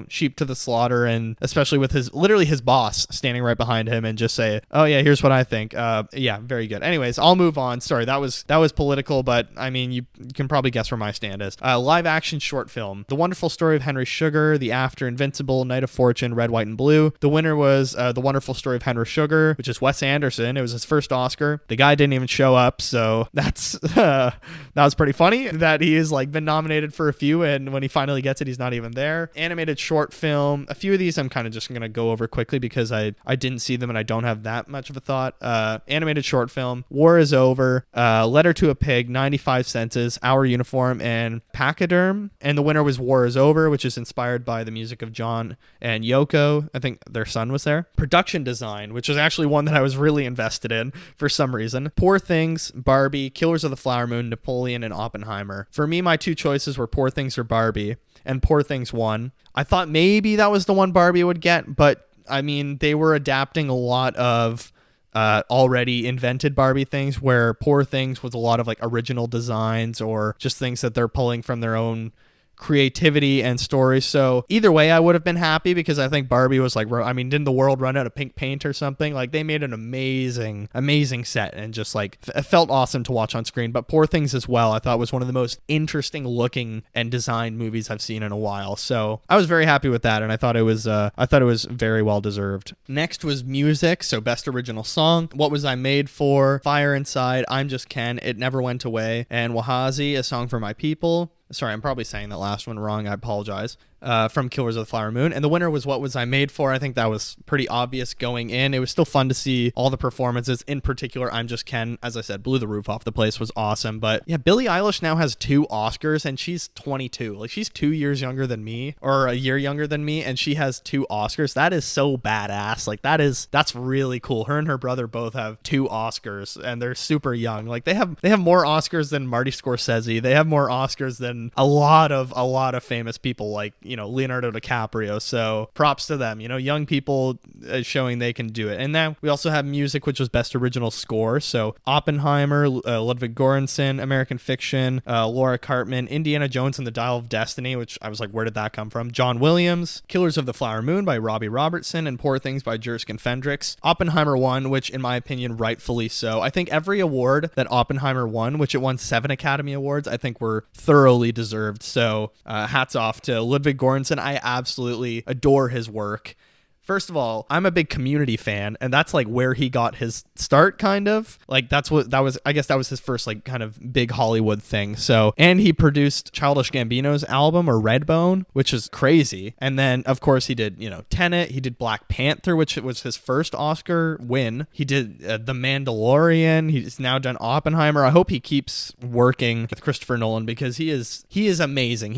Speaker 1: sheep to the slaughter, and especially with his boss standing right behind him and just say, oh yeah, here's what I think. Yeah, very good. Anyways, I'll move on. Sorry, that was political, but I mean, you can probably guess where my stand is. Live action short film, The Wonderful Story of Henry Sugar, The After, Invincible, Night of Fortune, Red, White, and Blue. The winner was The Wonderful Story of Henry Sugar, which is Wes Anderson. It was his first Oscar. The guy didn't even show up, so that's that was pretty funny that he has been nominated for a few, and when he finally gets it, he's not even there. Animated short film. A few of these I'm kind of just going to go over quickly because I didn't see them and I don't have that much of a thought. Animated short film, War is Over, Letter to a Pig, 95 Senses, Our Uniform, and Pachyderm. And the winner was War is Over, which is inspired by the music of John and Yoko. I think their son was there. Production design, which is actually one that I was really invested in for some reason. Poor Things, Barbie, Killers of the Flower Moon, Napoleon, and Oppenheimer. For me, my two choices were Poor Things or Barbie, and Poor Things won. I thought maybe that was the one Barbie would get, but I mean, they were adapting a lot of already invented Barbie things, where Poor Things was a lot of original designs or just things that they're pulling from their own creativity and story. So either way, I would have been happy, because I think Barbie was didn't the world run out of pink paint or something? They made an amazing set, and just it felt awesome to watch on screen. But Poor Things as well, I thought was one of the most interesting looking and designed movies I've seen in a while. So I was very happy with that, and I thought it was very well deserved. Next was music. So Best Original Song, What Was I Made For, Fire Inside, I'm Just Ken, It Never Went Away, and Wahazi, A Song for My People. Sorry, I'm probably saying that last one wrong. I apologize. from Killers of the Flower Moon. And the winner was What Was I Made For? I think that was pretty obvious going in. It was still fun to see all the performances. In particular, I'm Just Ken, as I said, blew the roof off the place, was awesome. But yeah, Billie Eilish now has 2 Oscars and she's 22. Like, she's 2 years younger than me, or a year younger than me, and she has 2 Oscars. That is so badass. Like, that's really cool. Her and her brother both have 2 Oscars and they're super young. Like, they have more Oscars than Marty Scorsese. They have more Oscars than a lot of famous people, like, you know, Leonardo DiCaprio. So props to them, you know, young people showing they can do it. And then we also have music, which was Best Original Score. So Oppenheimer, Ludwig Göransson, American Fiction, Laura Cartman, Indiana Jones and the Dial of Destiny, which I was like, where did that come from? John Williams, Killers of the Flower Moon by Robbie Robertson, and Poor Things by Jerskin Fendrix. Oppenheimer won, which in my opinion, rightfully so. I think every award that Oppenheimer won, which it won 7 Academy Awards, I think were thoroughly deserved. So hats off to Ludwig Göransson. I absolutely adore his work. First of all, I'm a big Community fan, and that's like where he got his start, kind of. Like, I guess that was his first like kind of big Hollywood thing. So, and he produced Childish Gambino's album, or Redbone, which is crazy. And then of course he did, you know, Tenet, he did Black Panther, which was his first Oscar win. He did The Mandalorian. He's now done Oppenheimer. I hope he keeps working with Christopher Nolan, because he is amazing.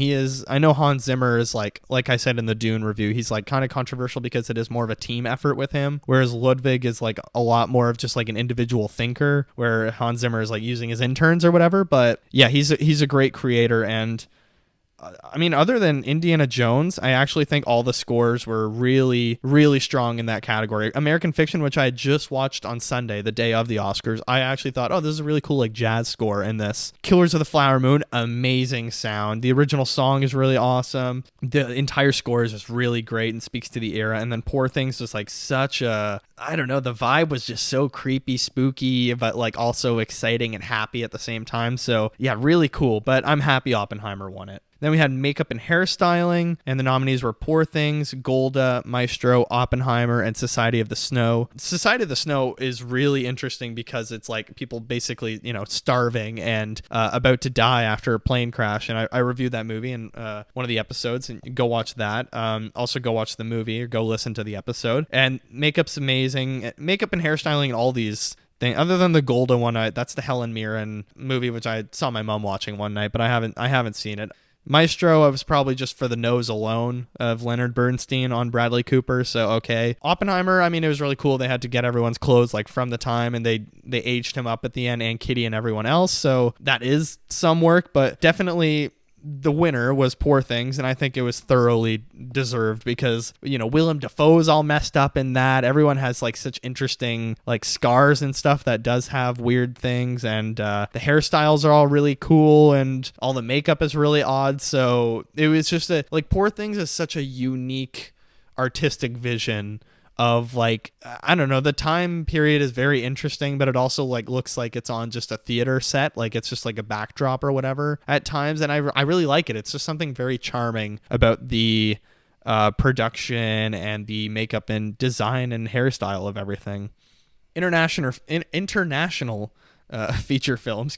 Speaker 1: I know Hans Zimmer is like I said in the Dune review, he's like kind of controversial because it is more of a team effort with him, whereas Ludwig is like a lot more of just like an individual thinker, where Hans Zimmer is like using his interns or whatever. But yeah, he's a great creator. And I mean, other than Indiana Jones, I actually think all the scores were really, really strong in that category. American Fiction, which I had just watched on Sunday, the day of the Oscars, I actually thought, oh, this is a really cool like jazz score in this. Killers of the Flower Moon, amazing sound. The original song is really awesome. The entire score is just really great and speaks to the era. And then Poor Things was like such a, I don't know, the vibe was just so creepy, spooky, but like also exciting and happy at the same time. So yeah, really cool. But I'm happy Oppenheimer won it. Then we had makeup and hairstyling, and the nominees were Poor Things, Golda, Maestro, Oppenheimer, and Society of the Snow. Society of the Snow is really interesting because it's like people basically, you know, starving and about to die after a plane crash. And I reviewed that movie in one of the episodes, and go watch that. Also go watch the movie or go listen to the episode. And makeup's amazing. Makeup and hairstyling and all these thing, other than the Golda one, that's the Helen Mirren movie, which I saw my mom watching one night, but I haven't seen it. Maestro, I was probably just for the nose alone of Leonard Bernstein on Bradley Cooper, so okay. Oppenheimer, I mean, it was really cool. They had to get everyone's clothes like from the time, and they aged him up at the end, and Kitty and everyone else, so that is some work, but definitely the winner was Poor Things, and I think it was thoroughly deserved because, you know, Willem Dafoe's all messed up in that. Everyone has like such interesting like scars and stuff that does have weird things, and the hairstyles are all really cool, and all the makeup is really odd. So it was just Poor Things is such a unique artistic vision of like, I don't know, the time period is very interesting, but it also like looks like it's on just a theater set, like it's just like a backdrop or whatever at times, and I really like it. It's just something very charming about the production and the makeup and design and hairstyle of everything. International feature film,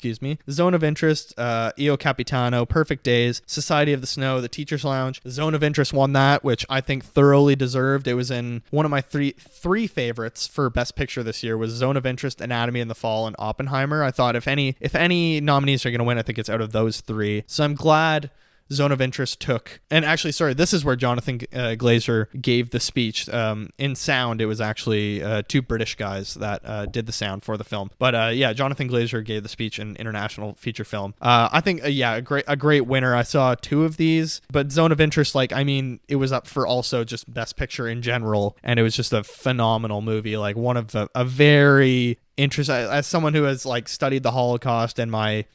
Speaker 1: Zone of Interest, Io Capitano, Perfect Days, Society of the Snow, The Teacher's Lounge. Zone of Interest won that, which I think thoroughly deserved. It was in one of my three favorites for Best Picture this year was Zone of Interest, Anatomy in the Fall, and Oppenheimer. I thought if any nominees are going to win, I think it's out of those 3. So I'm glad Zone of Interest took, and actually, sorry, this is where Jonathan Glazer gave the speech. In sound, it was actually 2 British guys that did the sound for the film. But yeah, Jonathan Glazer gave the speech in international feature film. I think, a great winner. I saw 2 of these, but Zone of Interest, like, I mean, it was up for also just Best Picture in general, and it was just a phenomenal movie. Like one of a very interest, as someone who has like studied the Holocaust, and my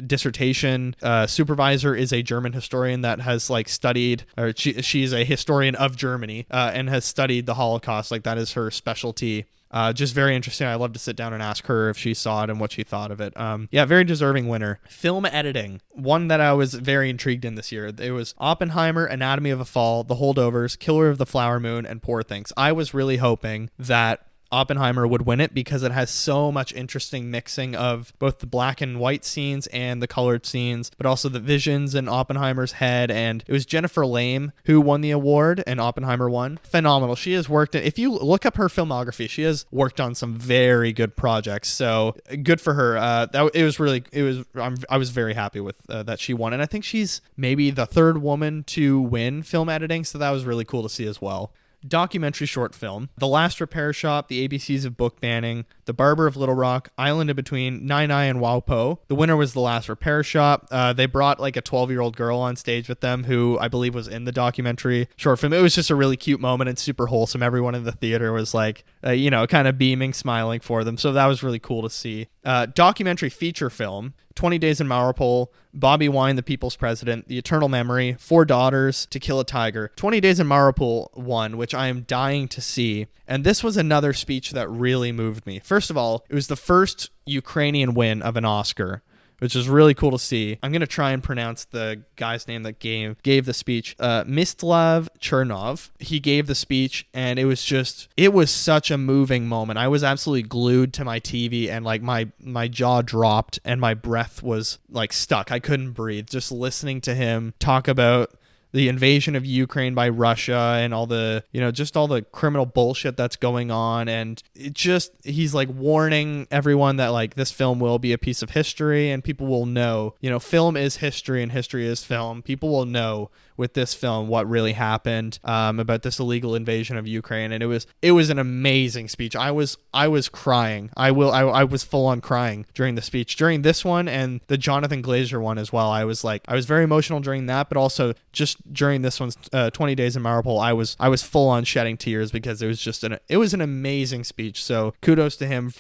Speaker 1: dissertation supervisor is a German historian that has like studied, or she's a historian of Germany and has studied the Holocaust. Like that is her specialty. Just very interesting. I'd love to sit down and ask her if she saw it and what she thought of it. Yeah, very deserving winner. Film editing, one that I was very intrigued in this year. It was Oppenheimer, Anatomy of a Fall, The Holdovers, Killer of the Flower Moon, and Poor Things. I was really hoping that Oppenheimer would win it because it has so much interesting mixing of both the black and white scenes and the colored scenes, but also the visions in Oppenheimer's head. And it was Jennifer Lame who won the award, and Oppenheimer won. Phenomenal. She has worked, if you look up her filmography, she has worked on some very good projects. So good for her. I was very happy with that she won. And I think she's maybe the third woman to win film editing. So that was really cool to see as well. Documentary short film: The Last Repair Shop, The ABCs of Book Banning, The Barber of Little Rock, Island in Between, Nai Nai, and Waupo. The winner was The Last Repair Shop. They brought like a 12-year-old girl on stage with them who I believe was in the documentary short film. It was just a really cute moment and super wholesome. Everyone in the theater was like, kind of beaming, smiling for them. So that was really cool to see. Documentary feature film: 20 Days in Mariupol, Bobby Wine, the People's President, The Eternal Memory, Four Daughters, To Kill a Tiger. 20 Days in Mariupol won, which I am dying to see. And this was another speech that really moved me. First of all, it was the first Ukrainian win of an Oscar, which is really cool to see. I'm going to try and pronounce the guy's name that gave the speech. Mstislav Chernov. He gave the speech, and it was such a moving moment. I was absolutely glued to my TV, and like my jaw dropped and my breath was like stuck. I couldn't breathe just listening to him talk about the invasion of Ukraine by Russia and all the, just all the criminal bullshit that's going on. And he's like warning everyone that like this film will be a piece of history and people will know, film is history and history is film. People will know with this film what really happened about this illegal invasion of Ukraine. And it was an amazing speech. I was crying. I was full on crying during the speech, during this one and the Jonathan Glazer one as well. I was very emotional during that, but also just during this one's 20 Days in Mariupol, I was full on shedding tears because it was an amazing speech. So kudos to him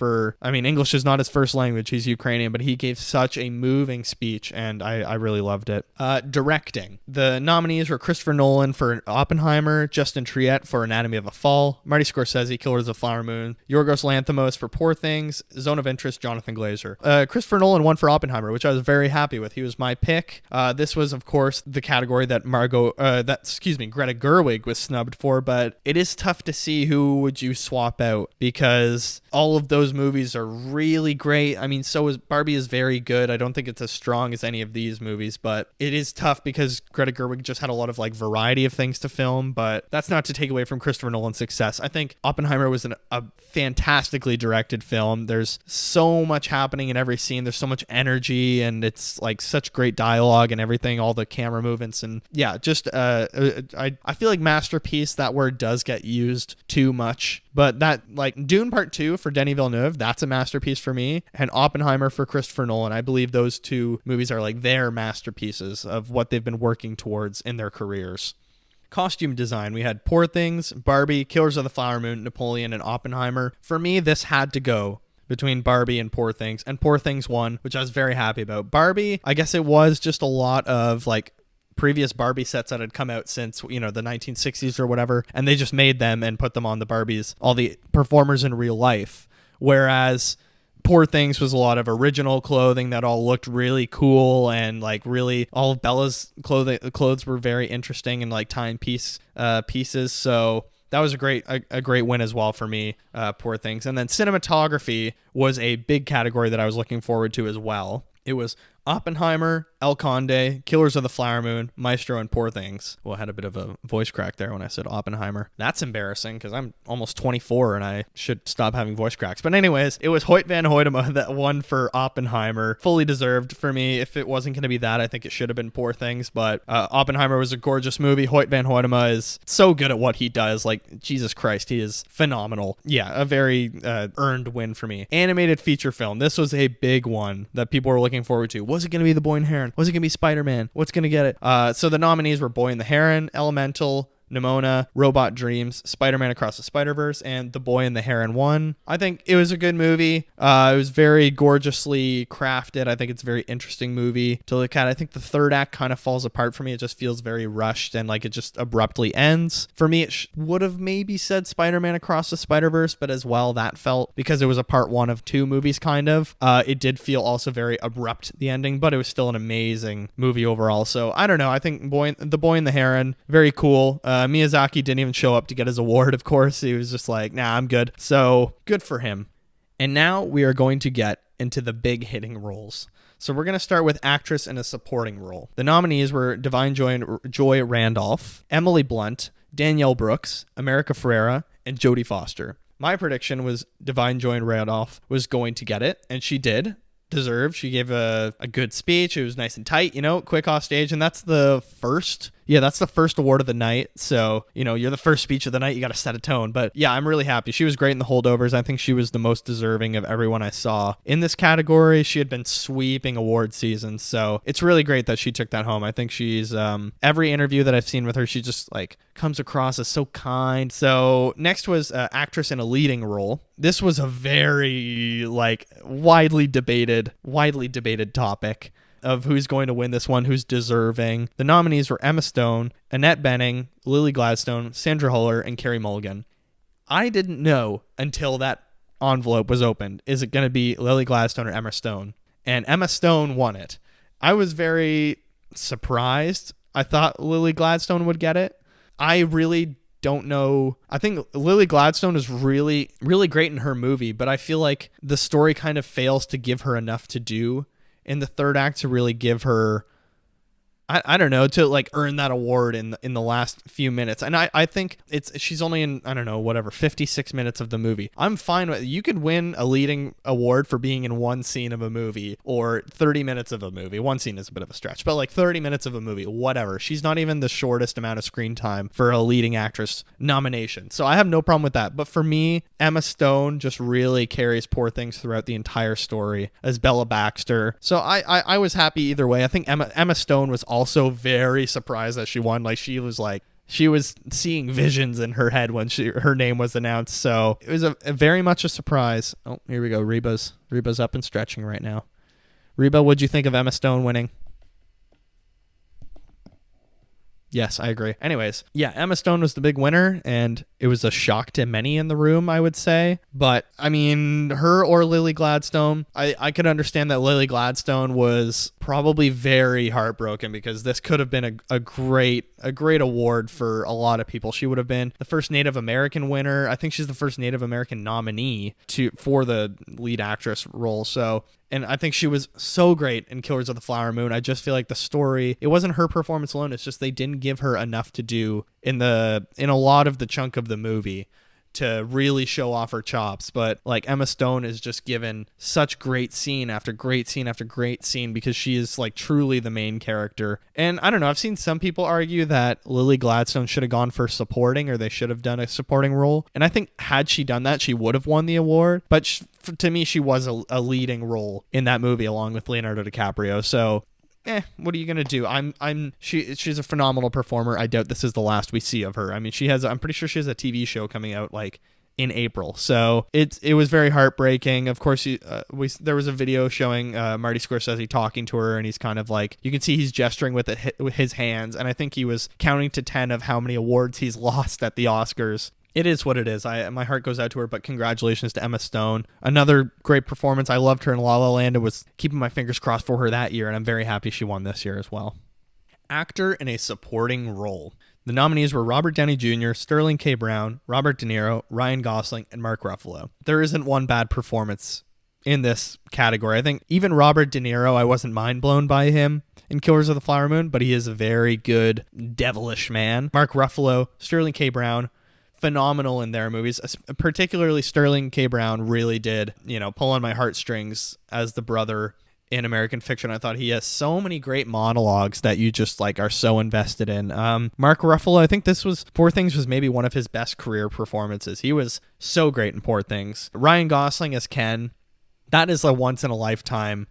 Speaker 1: English is not his first language. He's Ukrainian, but he gave such a moving speech and I really loved it. Directing. The nominees were Christopher Nolan for Oppenheimer, Justin Triet for Anatomy of a Fall, Marty Scorsese, Killers of the Flower Moon, Yorgos Lanthimos for Poor Things, Zone of Interest, Jonathan Glazer. Christopher Nolan won for Oppenheimer, which I was very happy with. He was my pick. This was, of course, the category that Greta Gerwig was snubbed for, but it is tough to see who would you swap out because all of those movies are really great. I mean, so is Barbie is very good. I don't think it's as strong as any of these movies, but it is tough because Greta Gerwig just had a lot of like variety of things to film, but that's not to take away from Christopher Nolan's success. I think Oppenheimer was a fantastically directed film. There's so much happening in every scene. There's so much energy and it's like such great dialogue and everything, all the camera movements and yeah, just I feel like masterpiece, that word does get used too much. But that, like, Dune Part 2 for Denis Villeneuve, that's a masterpiece for me. And Oppenheimer for Christopher Nolan. I believe those two movies are like their masterpieces of what they've been working towards in their careers. Costume design. We had Poor Things, Barbie, Killers of the Flower Moon, Napoleon, and Oppenheimer. For me, this had to go between Barbie and Poor Things. And Poor Things won, which I was very happy about. Barbie, I guess it was just a lot of, like, previous Barbie sets that had come out since, the 1960s or whatever, and they just made them and put them on the Barbies, all the performers in real life. Whereas Poor Things was a lot of original clothing that all looked really cool and like really all of Bella's clothes were very interesting and like pieces. So that was a great win as well for me, Poor Things. And then cinematography was a big category that I was looking forward to as well. It was Oppenheimer, El Conde, Killers of the Flower Moon, Maestro, and Poor Things. Well, I had a bit of a voice crack there when I said Oppenheimer. That's embarrassing because I'm almost 24 and I should stop having voice cracks. But anyways, it was Hoyt van Hoytema that won for Oppenheimer. Fully deserved for me. If it wasn't going to be that, I think it should have been Poor Things. But Oppenheimer was a gorgeous movie. Hoyt van Hoytema is so good at what he does. Like, Jesus Christ, he is phenomenal. Yeah, a very earned win for me. Animated feature film. This was a big one that people were looking forward to. Was it going to be The Boy and the Heron? Was it going to be Spider-Man? What's going to get it? So the nominees were Boy and the Heron, Elemental, Nimona, Robot Dreams, Spider-Man Across the Spider-Verse, and The Boy and the Heron won. I think it was a good movie. It was very gorgeously crafted. I think it's a very interesting movie to look at. I think the third act kind of falls apart for me. It just feels very rushed and like it just abruptly ends. For me, it would have maybe said Spider-Man Across the Spider-Verse, but as well, that felt, because it was a part one of two movies kind of, it did feel also very abrupt, the ending, but it was still an amazing movie overall. So I don't know. I think The Boy and the Heron, very cool. Miyazaki didn't even show up to get his award, of course. He was just like, nah, I'm good. So good for him. And now we are going to get into the big hitting roles. So we're going to start with actress in a supporting role. The nominees were Divine Joy Randolph, Emily Blunt, Danielle Brooks, America Ferrera, and Jodie Foster. My prediction was Divine Joy Randolph was going to get it, and she did. Deserved. She gave a good speech. It was nice and tight, quick off stage, and that's the first award of the night. So, you're the first speech of the night. You got to set a tone. But yeah, I'm really happy. She was great in the holdovers. I think she was the most deserving of everyone I saw in this category. She had been sweeping award season. So it's really great that she took that home. I think she's, every interview that I've seen with her, she just comes across as so kind. So next was actress in a leading role. This was a very widely debated topic of who's going to win this one, who's deserving. The nominees were Emma Stone, Annette Bening, Lily Gladstone, Sandra Huller, and Carey Mulligan. I didn't know until that envelope was opened. Is it going to be Lily Gladstone or Emma Stone? And Emma Stone won it. I was very surprised. I thought Lily Gladstone would get it. I really don't know. I think Lily Gladstone is really, really great in her movie, but I feel like the story kind of fails to give her enough to do in the third act to really give her, I don't know, to earn that award in the last few minutes. And I think she's only in, 56 minutes of the movie. I'm fine with, you could win a leading award for being in one scene of a movie or 30 minutes of a movie. One scene is a bit of a stretch, but 30 minutes of a movie, whatever. She's not even the shortest amount of screen time for a leading actress nomination. So I have no problem with that. But for me, Emma Stone just really carries Poor Things throughout the entire story as Bella Baxter. So I was happy either way. I think Emma Stone was also very surprised that she won. She was seeing visions in her head when her name was announced. So it was a very much a surprise. Oh, here we go. Reba's up and stretching right now. Reba, what'd you think of Emma Stone winning? Yes, I agree. Anyways, yeah, Emma Stone was the big winner, and it was a shock to many in the room, I would say. But, her or Lily Gladstone, I could understand that Lily Gladstone was probably very heartbroken because this could have been a great award for a lot of people. She would have been the first Native American winner. I think she's the first Native American nominee for the lead actress role. So, and I think she was so great in Killers of the Flower Moon. I just feel like the story, it wasn't her performance alone. It's just they didn't give her enough to do in a lot of the chunk of the movie to really show off her chops. But Emma Stone is just given such great scene after great scene after great scene because she is truly the main character. And I don't know, I've seen some people argue that Lily Gladstone should have gone for supporting, or they should have done a supporting role. And I think had she done that, she would have won the award. But to me, she was a leading role in that movie along with Leonardo DiCaprio. So what are you gonna do? She's a phenomenal performer. I doubt this is the last we see of her. I'm pretty sure she has a TV show coming out in April. So it was very heartbreaking. Of course, there was a video showing Marty Scorsese talking to her, and he's kind of you can see he's gesturing with his hands, and I think he was counting to 10 of how many awards he's lost at the Oscars. It is what it is. My heart goes out to her, but congratulations to Emma Stone. Another great performance. I loved her in La La Land and was keeping my fingers crossed for her that year, and I'm very happy she won this year as well. Actor in a supporting role. The nominees were Robert Downey Jr., Sterling K. Brown, Robert De Niro, Ryan Gosling, and Mark Ruffalo. There isn't one bad performance in this category. I think even Robert De Niro, I wasn't mind blown by him in Killers of the Flower Moon, but he is a very good, devilish man. Mark Ruffalo, Sterling K. Brown, phenomenal in their movies, particularly Sterling K. Brown really did, pull on my heartstrings as the brother in American Fiction. I thought he has so many great monologues that you just are so invested in. Mark Ruffalo, I think Poor Things was maybe one of his best career performances. He was so great in Poor Things. Ryan Gosling as Ken, that is a once in a lifetime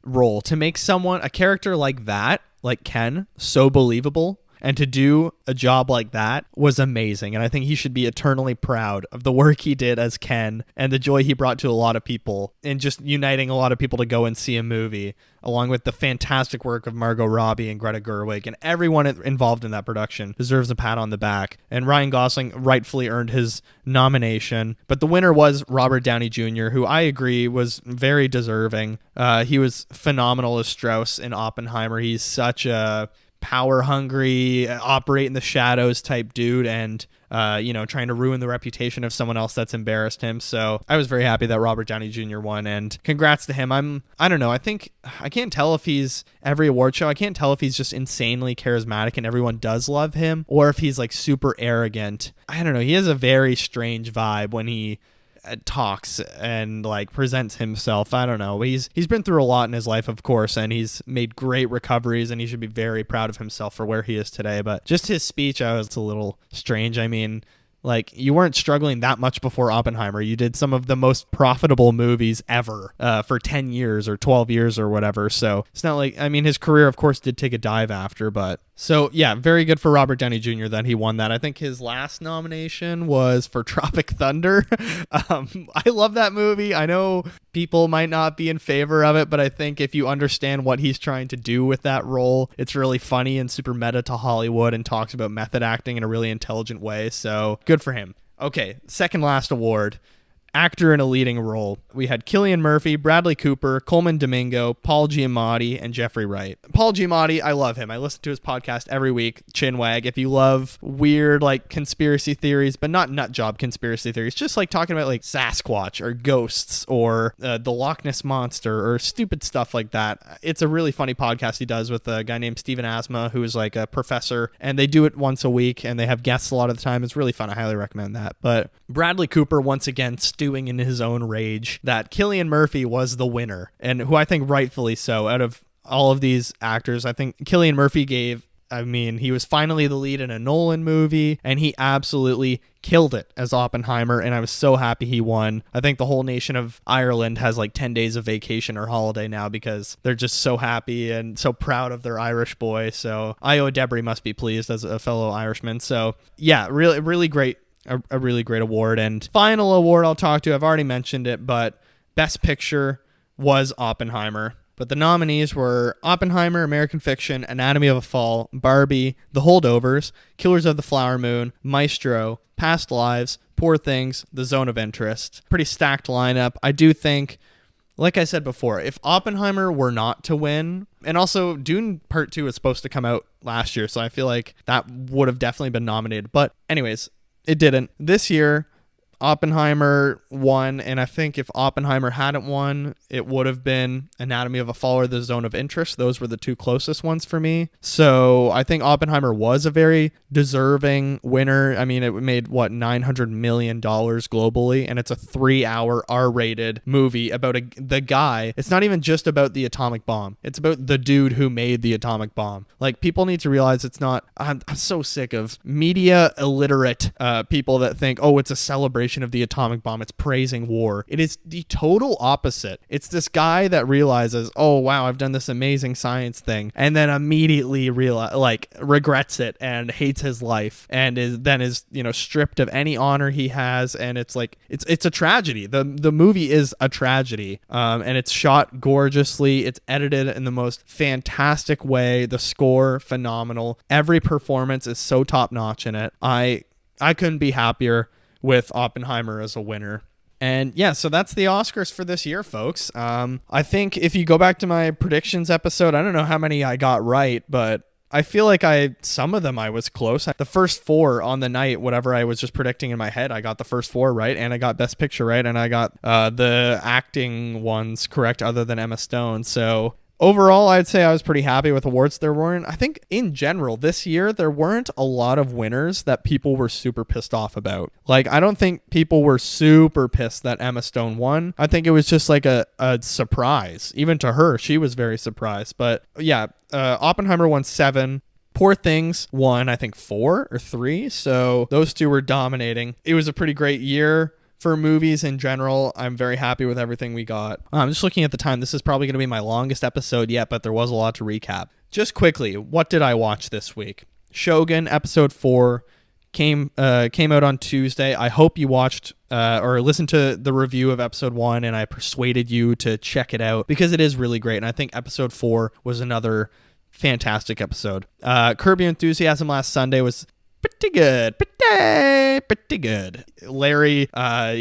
Speaker 1: role. To make a character like that, like Ken, so believable, and to do a job like that was amazing. And I think he should be eternally proud of the work he did as Ken and the joy he brought to a lot of people and just uniting a lot of people to go and see a movie, along with the fantastic work of Margot Robbie and Greta Gerwig. And everyone involved in that production deserves a pat on the back. And Ryan Gosling rightfully earned his nomination. But the winner was Robert Downey Jr., who I agree was very deserving. He was phenomenal as Strauss in Oppenheimer. He's such a power hungry, operate in the shadows type dude, and trying to ruin the reputation of someone else that's embarrassed him. So I was very happy that Robert Downey Jr. won, and congrats to him. I don't know. I can't tell if he's every award show. I can't tell if he's just insanely charismatic and everyone does love him, or if he's like super arrogant. I don't know. He has a very strange vibe when he talks and like presents himself. I don't know. He's been through a lot in his life, of course, and he's made great recoveries, and he should be very proud of himself for where he is today. But just his speech, I was a little strange. I mean, like, you weren't struggling that much before Oppenheimer. You did some of the most profitable movies ever for 10 years or 12 years or whatever. So it's not like, I mean, his career, of course, did take a dive after, but so yeah, very good for Robert Downey Jr. that he won that. I think his last nomination was for Tropic Thunder. I love that movie. I know people might not be in favor of it, but I think if you understand what he's trying to do with that role, it's really funny and super meta to Hollywood and talks about method acting in a really intelligent way. So good for him. Okay, second last award. Actor in a leading role. We had Cillian Murphy, Bradley Cooper, Coleman Domingo, Paul Giamatti, and Jeffrey Wright. Paul Giamatti, I love him. I listen to his podcast every week, Chinwag. If you love weird like conspiracy theories, but not nut job conspiracy theories, just like talking about like Sasquatch or ghosts or the Loch Ness Monster or stupid stuff like that. It's a really funny podcast he does with a guy named Stephen Asma, who is like a professor, and they do it once a week, and they have guests a lot of the time. It's really fun. I highly recommend that. But Bradley Cooper, once again, stewing in his own rage that Cillian Murphy was the winner, and who I think rightfully so. Out of all of these actors, I think Cillian Murphy he was finally the lead in a Nolan movie, and he absolutely killed it as Oppenheimer, and I was so happy he won. I think the whole nation of Ireland has like 10 days of vacation or holiday now because they're just so happy and so proud of their Irish boy. So Io Debris must be pleased as a fellow Irishman. So yeah, really, really great. A really great award. And final award I'll talk to, I've already mentioned it, but Best Picture was Oppenheimer. But the nominees were Oppenheimer, American Fiction, Anatomy of a Fall, Barbie, The Holdovers, Killers of the Flower Moon, Maestro, Past Lives, Poor Things, The Zone of Interest. Pretty stacked lineup. I do think, like I said before, if Oppenheimer were not to win, and also Dune Part 2 is supposed to come out last year, so I feel like that would have definitely been nominated. But anyways, it didn't. This year, Oppenheimer won, and I think if Oppenheimer hadn't won, it would have been Anatomy of a Fall or The Zone of Interest. Those were the two closest ones for me. So I think Oppenheimer was a very deserving winner. I mean, it made, $900 million globally, and it's a 3-hour R-rated movie about the guy. It's not even just about the atomic bomb. It's about the dude who made the atomic bomb. Like, people need to realize it's not... I'm so sick of media illiterate people that think, oh, it's a celebration of the atomic bomb, it's praising war. It is the total opposite. It's this guy that realizes, oh wow, I've done this amazing science thing, and then immediately regrets it and hates his life, and is stripped of any honor he has, and it's a tragedy. The movie is a tragedy, and it's shot gorgeously. It's edited in the most fantastic way. The score, phenomenal. Every performance is so top notch in it. I couldn't be happier with Oppenheimer as a winner. And yeah, so that's the Oscars for this year, folks. I think if you go back to my predictions episode, I don't know how many I got right, but I feel like some of them I was close. The first 4 on the night, whatever I was just predicting in my head, I got the first 4 right, and I got Best Picture right, and I got the acting ones correct other than Emma Stone. So overall, I'd say I was pretty happy with awards. I think in general, this year, there weren't a lot of winners that people were super pissed off about. Like, I don't think people were super pissed that Emma Stone won. I think it was just like a surprise. Even to her, she was very surprised. But yeah, Oppenheimer won 7. Poor Things won, I think, 4 or 3. So those two were dominating. It was a pretty great year for movies in general. I'm very happy with everything we got. I'm just looking at the time. This is probably going to be my longest episode yet, but there was a lot to recap. Just quickly, what did I watch this week? Shogun episode 4 came out on Tuesday. I hope you watched or listened to the review of episode 1, and I persuaded you to check it out because it is really great. And I think episode 4 was another fantastic episode. Curb Your Enthusiasm last Sunday was pretty good. Pretty good. Larry,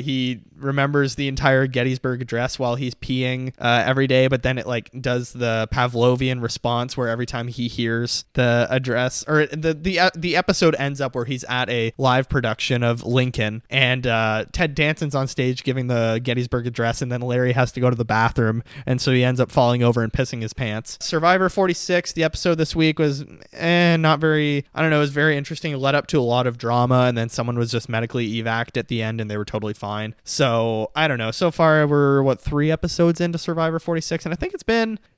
Speaker 1: he remembers the entire Gettysburg Address while he's peeing every day, but then it like does the Pavlovian response where every time he hears the address, or the episode ends up where he's at a live production of Lincoln, and Ted Danson's on stage giving the Gettysburg Address, and then Larry has to go to the bathroom, and so he ends up falling over and pissing his pants. Survivor 46, the episode this week was not very, I don't know, it was very interesting. It led up to a lot of drama, and then someone was just medically evac'd at the end and they were totally fine. So I don't know, so far we're 3 episodes into Survivor 46, and I think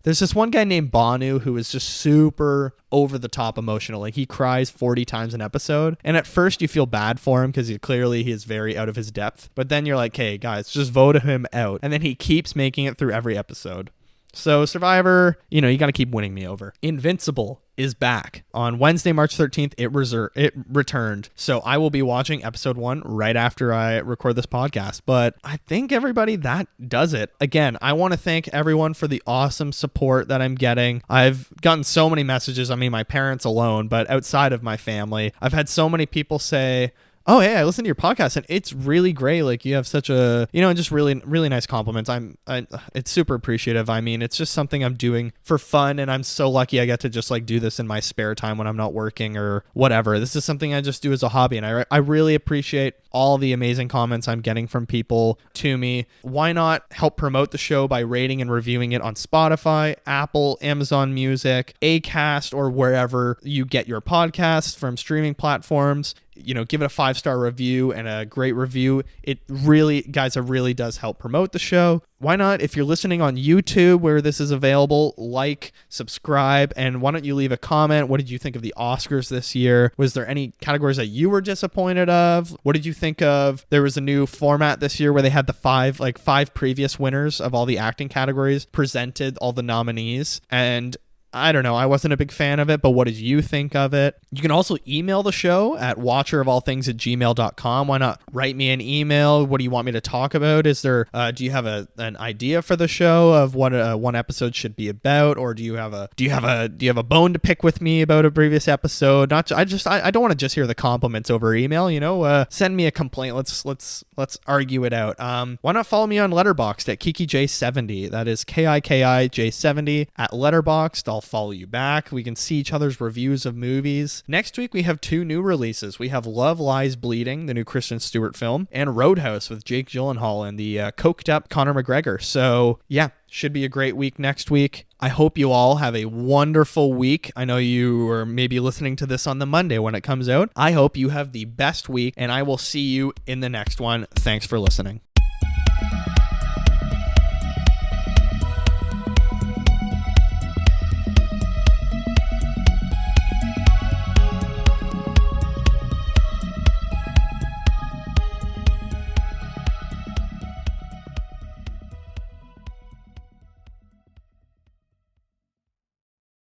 Speaker 1: there's this one guy named Banu who is just super over the top emotional. Like, he cries 40 times an episode, and at first you feel bad for him because he is very out of his depth, but then you're like, hey guys, just vote him out, and then he keeps making it through every episode. So Survivor, you got to keep winning me over. Invincible is back. On Wednesday, March 13th, it returned. So I will be watching episode 1 right after I record this podcast. But I think everybody, that does it. Again, I want to thank everyone for the awesome support that I'm getting. I've gotten so many messages. I mean, my parents alone, but outside of my family, I've had so many people say, oh, hey, I listened to your podcast and it's really great. Like, you have such a, just really, really nice compliments. It's super appreciative. I mean, it's just something I'm doing for fun, and I'm so lucky I get to just like do this in my spare time when I'm not working or whatever. This is something I just do as a hobby, and I really appreciate all the amazing comments I'm getting from people to me. Why not help promote the show by rating and reviewing it on Spotify, Apple, Amazon Music, Acast, or wherever you get your podcasts from streaming platforms? Give it a 5-star review and a great review. It really does help promote the show. Why not, if you're listening on YouTube where this is available, like, subscribe, and why don't you leave a comment? What did you think of the Oscars this year? Was there any categories that you were disappointed of? What did you think of? There was a new format this year where they had the five previous winners of all the acting categories presented, all the nominees, and I don't know, I wasn't a big fan of it, but what did you think of it? You can also email the show at watcherofallthings@gmail.com. Why not write me an email? What do you want me to talk about? Is there, do you have an idea for the show of what one episode should be about? Or do you have a bone to pick with me about a previous episode? I don't want to just hear the compliments over email, send me a complaint. Let's argue it out. Why not follow me on Letterboxd at KikiJ70? That is KIKIJ70 at Letterboxd. I'll follow you back. We can see each other's reviews of movies. Next week, we have 2 new releases. We have Love Lies Bleeding, the new Kristen Stewart film, and Roadhouse with Jake Gyllenhaal and the coked up Conor McGregor. So yeah, should be a great week next week. I hope you all have a wonderful week. I know you are maybe listening to this on the Monday when it comes out. I hope you have the best week, and I will see you in the next one. Thanks for listening.